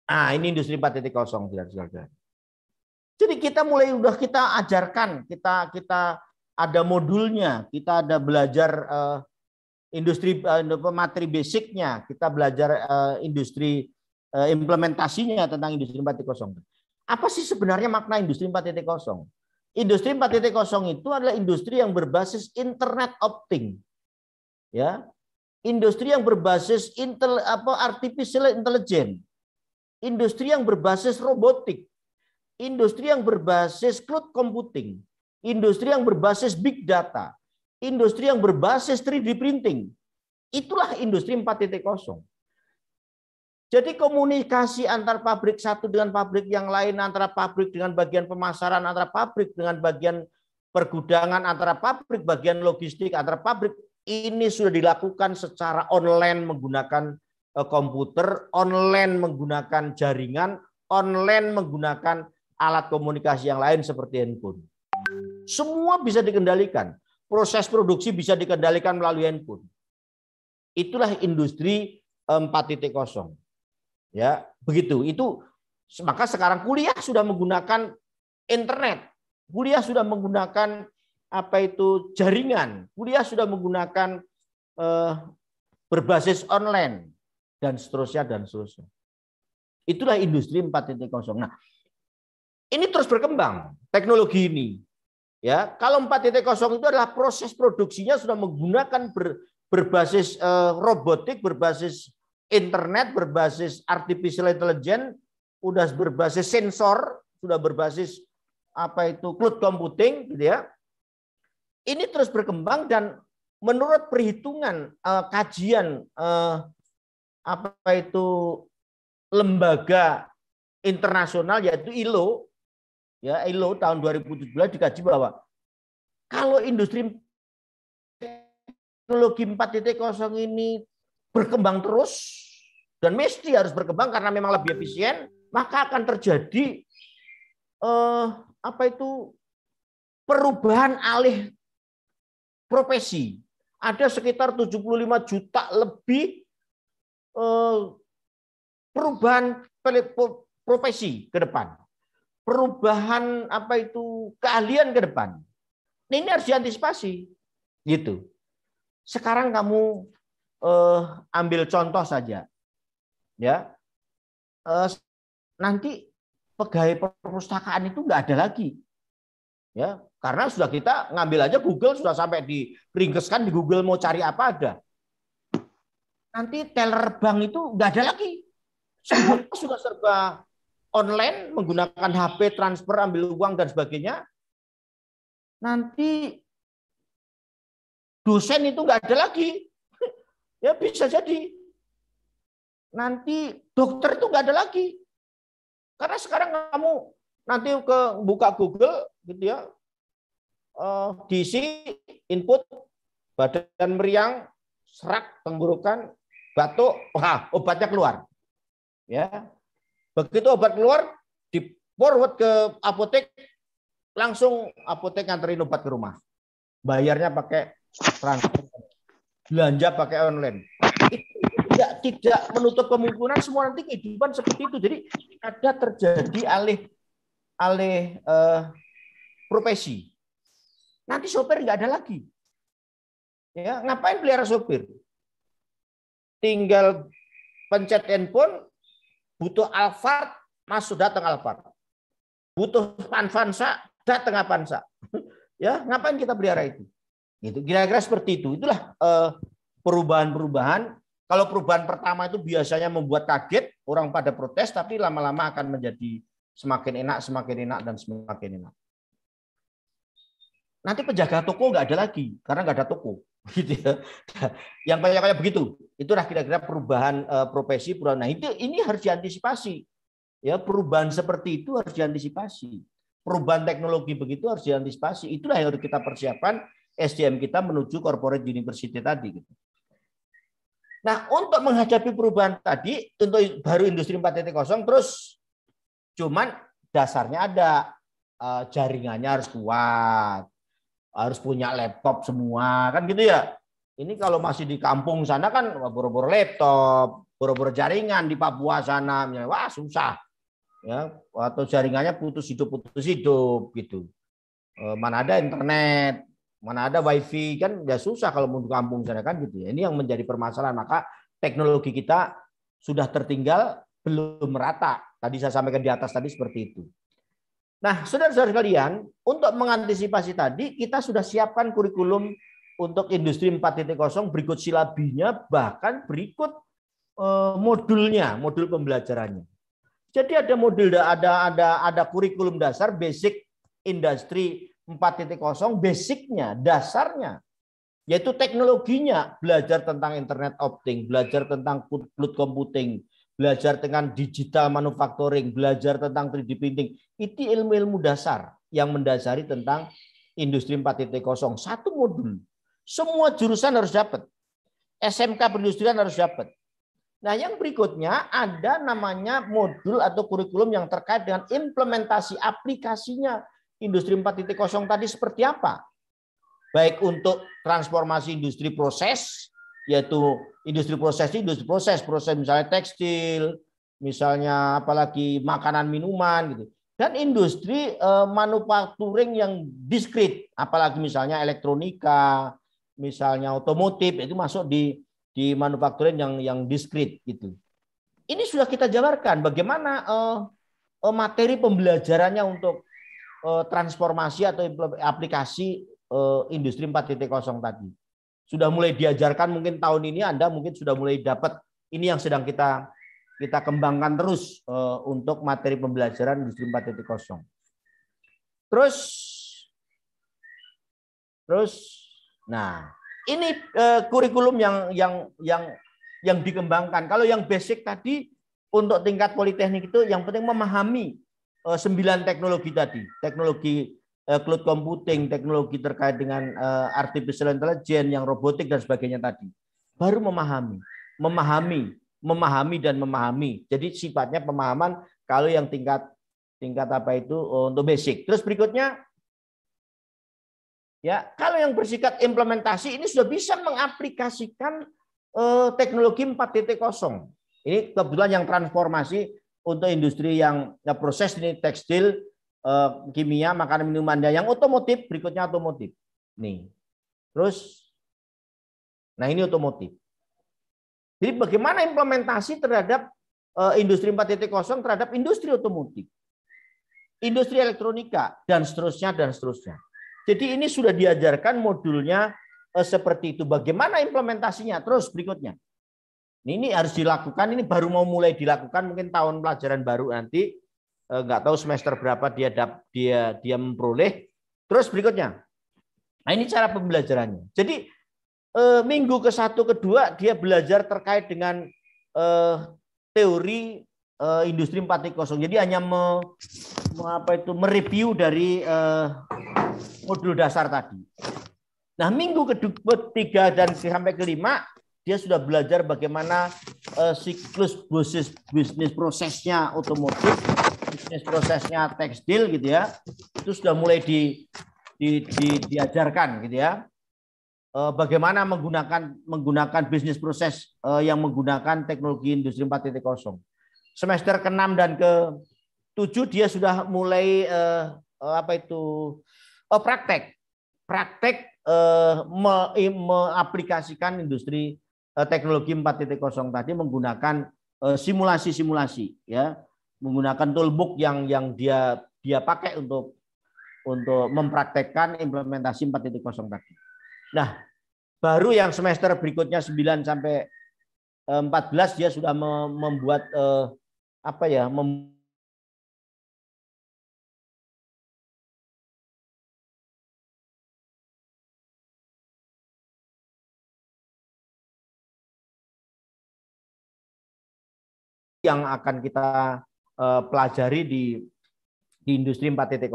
Ah, ini industri 4.0, saudara-saudara. Jadi kita kita ajarkan, kita ada modulnya, kita ada belajar industri materi basicnya, kita belajar industri implementasinya tentang industri 4.0. Apa sih sebenarnya makna industri 4.0? Industri 4.0 itu adalah industri yang berbasis Internet of Things. Ya. Industri yang berbasis artificial intelligence. Industri yang berbasis robotik. Industri yang berbasis cloud computing. Industri yang berbasis big data. Industri yang berbasis 3D printing. Itulah industri 4.0. Jadi komunikasi antar pabrik satu dengan pabrik yang lain, antara pabrik dengan bagian pemasaran, antara pabrik dengan bagian pergudangan, antara pabrik bagian logistik, antara pabrik, ini sudah dilakukan secara online menggunakan komputer, online menggunakan jaringan, online menggunakan alat komunikasi yang lain seperti handphone. Semua bisa dikendalikan. Proses produksi bisa dikendalikan melalui handphone. Itulah industri 4.0. Ya, begitu. Itu maka sekarang kuliah sudah menggunakan internet. Kuliah sudah menggunakan jaringan. Kuliah sudah menggunakan berbasis online dan seterusnya dan seterusnya. Itulah industri 4.0. Nah, ini terus berkembang teknologi ini. Ya, kalau 4.0 itu adalah proses produksinya sudah menggunakan berbasis robotik, berbasis internet, berbasis artificial intelligence, sudah berbasis sensor, sudah berbasis cloud computing, gitu ya. Ini terus berkembang dan menurut perhitungan kajian lembaga internasional yaitu ILO, ya ILO tahun 2017 dikaji bahwa kalau industri teknologi 4.0 ini berkembang terus dan mesti harus berkembang karena memang lebih efisien, maka akan terjadi perubahan alih profesi. Ada sekitar 75 juta lebih perubahan profesi ke depan. Perubahan keahlian ke depan. Ini harus diantisipasi. Gitu. Sekarang kamu ambil contoh saja. Ya. Nanti pegawai perpustakaan itu nggak ada lagi. Ya, karena sudah kita ngambil aja Google sudah sampai diringkeskan di Google mau cari apa ada. Nanti teller bank itu nggak ada lagi. Semua sudah serba online menggunakan HP, transfer, ambil uang dan sebagainya. Nanti dosen itu nggak ada lagi. Ya bisa jadi. Nanti dokter itu nggak ada lagi. Karena sekarang kamu nanti buka Google gitu ya, diisi input badan meriang, serak, tenggorokan, batuk, wah obatnya keluar. Ya, begitu obat keluar, di forward ke apotek, langsung apotek nganterin obat ke rumah. Bayarnya pakai transfer, belanja pakai online. Itu tidak menutup kemungkinan semua nanti kehidupan seperti itu. Jadi ada terjadi alih profesi. Nanti sopir nggak ada lagi. Ya, ngapain pelihara sopir? Tinggal pencet handphone, butuh Alphard, datang Alphard. Butuh Avanza, datang Avanza. Ya, ngapain kita pelihara itu? Gitu. Kira-kira seperti itu. Itulah perubahan-perubahan. Kalau perubahan pertama itu biasanya membuat kaget, orang pada protes, tapi lama-lama akan menjadi semakin enak, dan semakin enak. Nanti penjaga toko nggak ada lagi, karena nggak ada toko. Gitu ya. Yang kayak begitu. Itulah kira-kira perubahan profesi. Nah, ini harus diantisipasi. Ya, perubahan seperti itu harus diantisipasi. perubahan teknologi begitu harus diantisipasi. Itulah yang harus kita persiapkan SDM kita menuju corporate university tadi. Gitu. Nah, untuk menghadapi perubahan tadi, untuk baru industri 4.0, terus cuman dasarnya ada, jaringannya harus kuat, harus punya laptop semua, kan gitu ya. Ini kalau masih di kampung sana kan boro-boro laptop, boro-boro jaringan di Papua sana, wah susah. Ya, atau jaringannya putus hidup gitu. Mana ada internet, mana ada wifi, kan ya susah kalau mau di kampung sana kan gitu ya. Ini yang menjadi permasalahan. Maka teknologi kita sudah tertinggal, belum merata. Tadi saya sampaikan di atas tadi seperti itu. Nah, saudara-saudara sekalian, untuk mengantisipasi tadi kita sudah siapkan kurikulum untuk industri 4.0, berikut silabinya, bahkan berikut modulnya, modul pembelajarannya. Jadi ada modul, ada kurikulum dasar basic industri 4.0, basicnya, dasarnya, yaitu teknologinya, belajar tentang internet of things, belajar tentang cloud computing, belajar tentang digital manufacturing, belajar tentang 3D printing. Itu ilmu-ilmu dasar yang mendasari tentang industri 4.0. Satu modul. Semua jurusan harus dapat. SMK perindustrian harus dapat. Nah, yang berikutnya ada namanya modul atau kurikulum yang terkait dengan implementasi aplikasinya industri 4.0 tadi seperti apa. Baik untuk transformasi industri proses, yaitu industri proses misalnya tekstil, misalnya apalagi makanan minuman gitu. Dan industri manufacturing yang diskrit, apalagi misalnya elektronika, misalnya otomotif, itu masuk di manufacturing yang diskrit gitu. Ini sudah kita jabarkan bagaimana materi pembelajarannya untuk transformasi atau aplikasi industri 4.0 tadi. Sudah mulai diajarkan, mungkin tahun ini Anda mungkin sudah mulai dapat. Ini yang sedang kita kembangkan terus untuk materi pembelajaran industri 4.0. Terus nah, ini kurikulum yang dikembangkan. Kalau yang basic tadi untuk tingkat politeknik itu yang penting memahami 9 teknologi tadi. Teknologi cloud computing, teknologi terkait dengan artificial intelligence, yang robotik dan sebagainya tadi. Baru memahami. Jadi sifatnya pemahaman kalau yang tingkat apa itu untuk basic. Terus berikutnya, ya, kalau yang bersikap implementasi ini sudah bisa mengaplikasikan teknologi 4.0. Ini kebetulan yang transformasi untuk industri yang proses ini tekstil, kimia, makanan minuman, yang otomotif, berikutnya otomotif. Nih. Terus nah ini otomotif. Jadi bagaimana implementasi terhadap industri 4.0 terhadap industri otomotif, industri elektronika dan seterusnya. Jadi ini sudah diajarkan modulnya seperti itu. Bagaimana implementasinya? Terus berikutnya. Ini harus dilakukan, ini baru mau mulai dilakukan, mungkin tahun pelajaran baru nanti, nggak tahu semester berapa dia memperoleh. Terus berikutnya. Nah, ini cara pembelajarannya. Jadi minggu ke-1 ke-2 dia belajar terkait dengan teori industri 4.0. Jadi hanya mereview dari modul dasar tadi. Nah, minggu ke-3 dan sampai ke-5 dia sudah belajar bagaimana siklus bisnis prosesnya otomotif, bisnis prosesnya tekstil gitu ya. Itu sudah mulai diajarkan gitu ya. Bagaimana menggunakan bisnis proses yang menggunakan teknologi industri 4.0. Semester ke-6 dan ke-7 dia sudah mulai praktek mengaplikasikan industri teknologi 4.0 tadi menggunakan simulasi ya, menggunakan toolbook yang dia pakai untuk mempraktekkan implementasi 4.0 tadi. Nah, baru yang semester berikutnya 9 sampai 14 dia sudah membuat yang akan kita pelajari di di industri 4.0.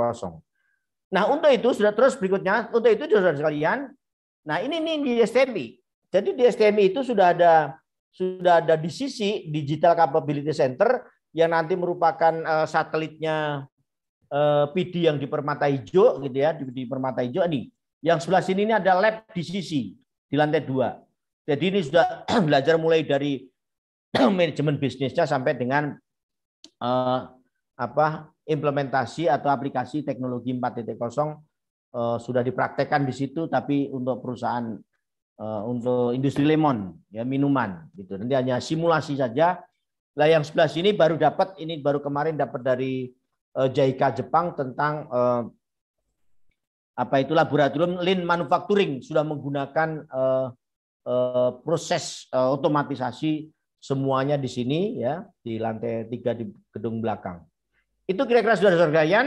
Nah, untuk itu sudah terus berikutnya, untuk itu saudara sekalian, nah ini di STMI. Jadi di STMI itu sudah ada di sisi Digital Capability Center yang nanti merupakan satelitnya PD yang di Permata Hijau gitu ya, di Permata Hijau nih. Yang sebelah sini ini ada lab di sisi di lantai 2. Jadi ini sudah belajar mulai dari manajemen bisnisnya sampai dengan implementasi atau aplikasi teknologi 4.0 sudah dipraktekkan di situ, tapi untuk perusahaan untuk industri lemon ya, minuman gitu. Nanti hanya simulasi saja. Lah yang sebelah sini baru kemarin dapat dari JICA Jepang tentang laboratorium lean manufacturing, sudah menggunakan proses otomatisasi semuanya di sini ya, di lantai 3 di gedung belakang. Itu kira-kira saudara-saudara sekalian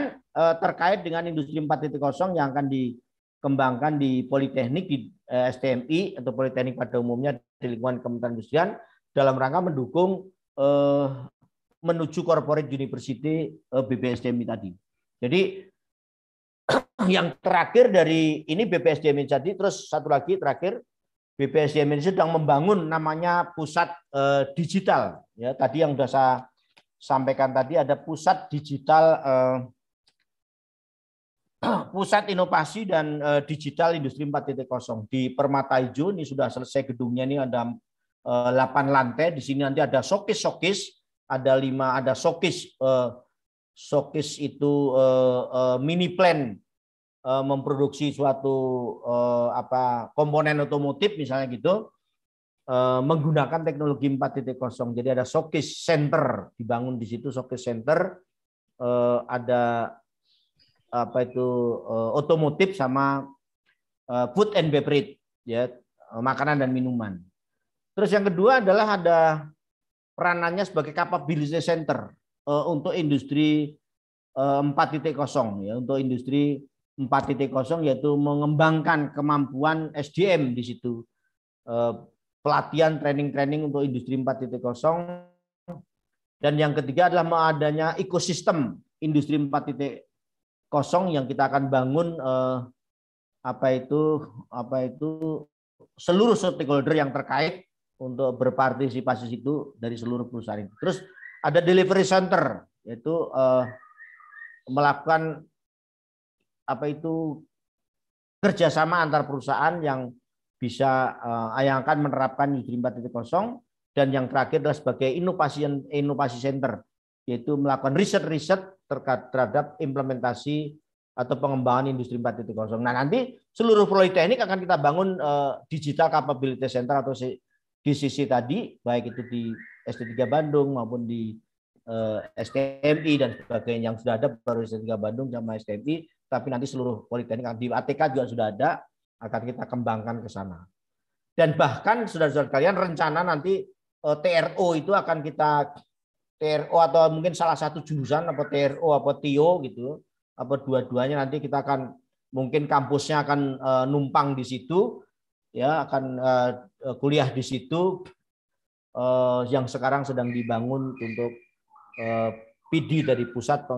terkait dengan industri 4.0 yang akan dikembangkan di Politeknik, di STMI atau Politeknik pada umumnya di lingkungan Kementerian Industrian dalam rangka mendukung menuju corporate university BPSDMI tadi. Jadi yang terakhir dari ini BPSDMI tadi, terus satu lagi terakhir BPSDMI ini sedang membangun namanya pusat digital ya. Tadi yang sudah saya sampaikan tadi ada pusat digital pusat inovasi dan digital industri 4.0 di Permata Hijau. Ini sudah selesai gedungnya, ini ada 8 lantai. Di sini nanti ada showcase, ada 5, ada showcase itu mini plant memproduksi suatu komponen otomotif misalnya gitu, menggunakan teknologi 4.0. Jadi ada showcase center dibangun di situ, showcase center ada otomotif sama food and beverage ya, makanan dan minuman. Terus yang kedua adalah ada peranannya sebagai capability center untuk industri 4.0 ya, untuk industri 4.0 yaitu mengembangkan kemampuan SDM di situ. Pelatihan, training untuk industri 4.0. Dan yang ketiga adalah adanya ekosistem industri 4.0 yang kita akan bangun seluruh stakeholder yang terkait untuk berpartisipasi situ dari seluruh perusahaan itu. Terus ada delivery center, yaitu melakukan kerjasama antar perusahaan yang bisa yang akan menerapkan industri 4.0. Dan yang terakhir adalah sebagai inovasi center, yaitu melakukan riset terhadap implementasi atau pengembangan industri 4.0. Nah, nanti seluruh politeknik akan kita bangun digital capability center atau DCC tadi, baik itu di ST3 Bandung maupun di STMI dan sebagainya. Yang sudah ada baru ST3 Bandung sama STMI, tapi nanti seluruh politeknik di ATK juga sudah ada, akan kita kembangkan ke sana. Dan bahkan saudara-saudara kalian, rencana nanti TRO itu akan kita TRO atau mungkin salah satu jurusan apa TRO apa TIO gitu, apa dua-duanya nanti kita akan mungkin kampusnya akan numpang di situ ya, akan kuliah di situ yang sekarang sedang dibangun untuk PD dari pusat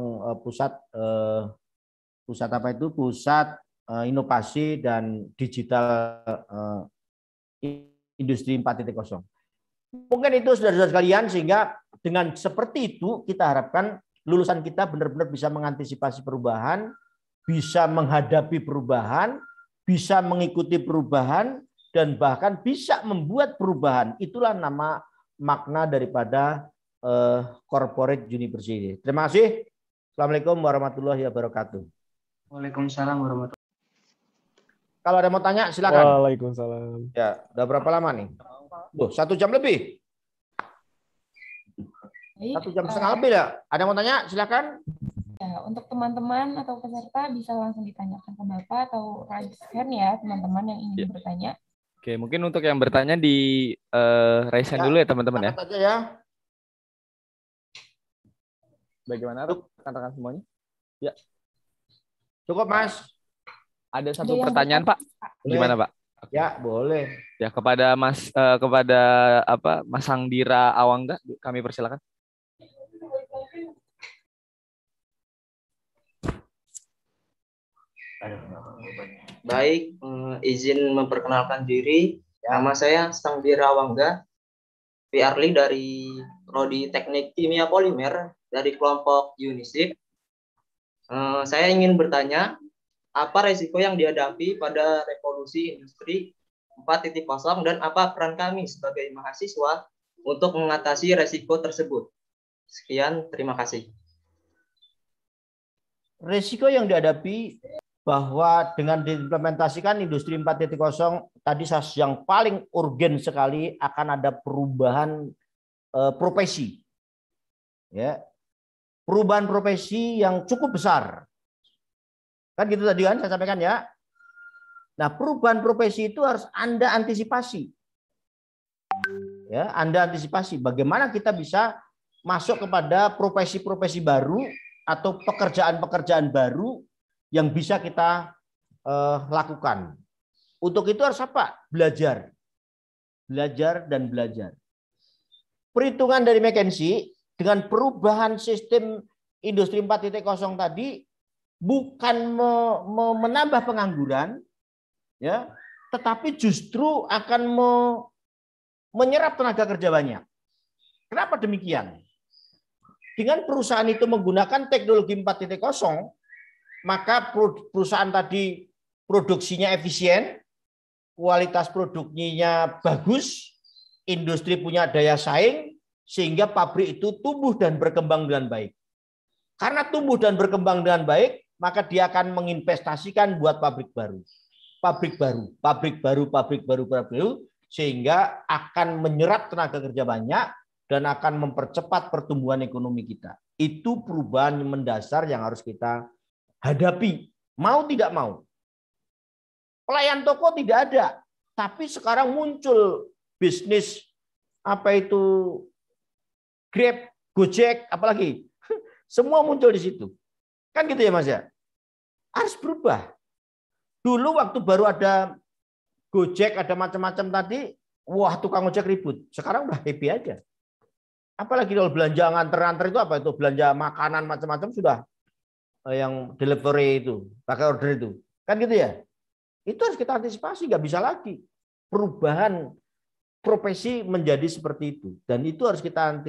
inovasi dan digital industri 4.0. Mungkin itu saudara-saudara sekalian, sehingga dengan seperti itu kita harapkan lulusan kita benar-benar bisa mengantisipasi perubahan, bisa menghadapi perubahan, bisa mengikuti perubahan, dan bahkan bisa membuat perubahan. Itulah nama makna daripada corporate university. Terima kasih. Assalamualaikum warahmatullahi wabarakatuh. Waalaikumsalam warahmatullahi wabarakatuh. Kalau ada mau tanya silakan. Waalaikumsalam. Ya, udah berapa lama nih? 1 jam lebih. 1 jam setengah lebih ya. Ada mau tanya silakan. Ya, untuk teman-teman atau peserta bisa langsung ditanyakan ke Bapak atau raise hand ya teman-teman yang ingin bertanya. Oke, mungkin untuk yang bertanya di raise hand dulu ya teman-teman ya. Aja ya. Bagaimana rekan-rekan semuanya? Ya. Cukup Mas. Ada satu pertanyaan Pak. Gimana Pak? Ya boleh. Ya kepada Mas Mas Sangdira Awangga kami persilakan. Baik, izin memperkenalkan diri. Nama saya Sangdira Wangga, PRLI dari Prodi Teknik Kimia Polimer dari kelompok UNISIP. Saya ingin bertanya, apa resiko yang dihadapi pada revolusi industri 4.0 dan apa peran kami sebagai mahasiswa untuk mengatasi resiko tersebut? Sekian, terima kasih. Resiko yang dihadapi bahwa dengan diimplementasikan industri 4.0 tadi yang paling urgen sekali akan ada perubahan profesi. Ya. Perubahan profesi yang cukup besar. Kan gitu tadi kan saya sampaikan ya. Nah, perubahan profesi itu harus Anda antisipasi. Ya, Anda antisipasi bagaimana kita bisa masuk kepada profesi-profesi baru atau pekerjaan-pekerjaan baru yang bisa kita lakukan. Untuk itu harus apa? Belajar. Belajar dan belajar. Perhitungan dari McKinsey dengan perubahan sistem industri 4.0 tadi bukan menambah pengangguran, ya, tetapi justru akan menyerap tenaga kerja banyak. Kenapa demikian? Dengan perusahaan itu menggunakan teknologi 4.0, maka perusahaan tadi produksinya efisien, kualitas produknya bagus, industri punya daya saing, sehingga pabrik itu tumbuh dan berkembang dengan baik. Karena tumbuh dan berkembang dengan baik, maka dia akan menginvestasikan buat pabrik baru. Pabrik baru, pabrik baru, pabrik baru, pabrik baru, sehingga akan menyerap tenaga kerja banyak dan akan mempercepat pertumbuhan ekonomi kita. Itu perubahan mendasar yang harus kita hadapi, mau tidak mau. Pelayan toko tidak ada, tapi sekarang muncul bisnis apa itu Grab, Gojek, apalagi semua muncul di situ. Kan gitu ya Mas ya? Harus berubah. Dulu waktu baru ada Gojek, ada macam-macam tadi, wah tukang ojek ribut. Sekarang udah happy aja. Apalagi kalau belanja nganter-nganter itu apa itu belanja makanan macam-macam sudah yang delivery itu, pakai order itu. Kan gitu ya? Itu harus kita antisipasi, nggak bisa lagi. Perubahan profesi menjadi seperti itu. Dan itu harus kita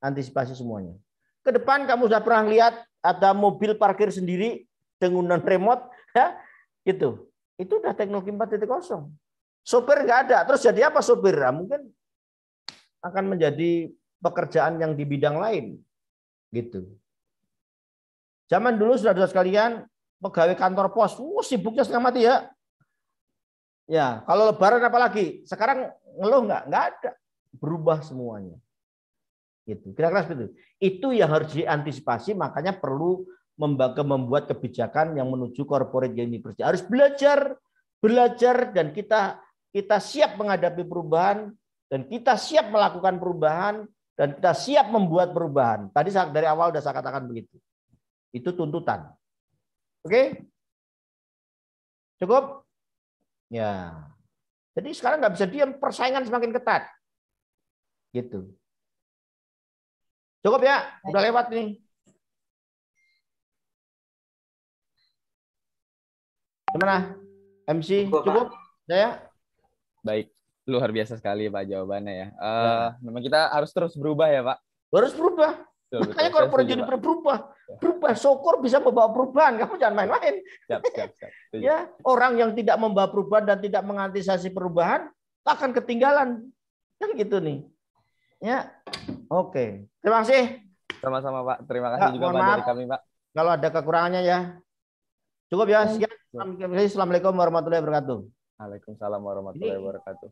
antisipasi semuanya. Ke depan kamu sudah pernah lihat ada mobil parkir sendiri dengan remote, ya, gitu. Itu udah teknologi 4.0. Sopir nggak ada. Terus jadi apa sopir? Nah, mungkin akan menjadi pekerjaan yang di bidang lain. Gitu. Zaman dulu saudara-saudara sekalian, pegawai kantor pos, sibuknya setengah mati ya. Ya, kalau lebaran apalagi? Sekarang ngeluh nggak? Nggak ada. Berubah semuanya. Gitu. Kira-kira seperti itu. Itu yang harus diantisipasi, makanya perlu membuat kebijakan yang menuju corporate university. Harus belajar dan kita siap menghadapi perubahan dan kita siap melakukan perubahan dan kita siap membuat perubahan. Tadi dari awal sudah saya katakan begitu. Itu tuntutan. Oke? Cukup? Ya. Jadi sekarang nggak bisa diam, persaingan semakin ketat. Gitu. Cukup ya? Udah lewat nih. Gimana? MC cukup? Saya? Baik, luar biasa sekali Pak jawabannya ya. Memang kita harus terus berubah ya Pak. Harus berubah. Betul, Makanya corporate jadi berubah. Berubah. Syukur bisa membawa perubahan. Kamu jangan main-main. Siap. Ya, orang yang tidak membawa perubahan dan tidak mengantisipasi perubahan akan ketinggalan. Kan gitu nih. Ya, oke. Terima kasih. Sama-sama Pak. Terima kasih juga Pak dari kami Pak. Kalau ada kekurangannya ya. Cukup ya. Sekian. Assalamualaikum warahmatullahi wabarakatuh. Waalaikumsalam warahmatullahi wabarakatuh.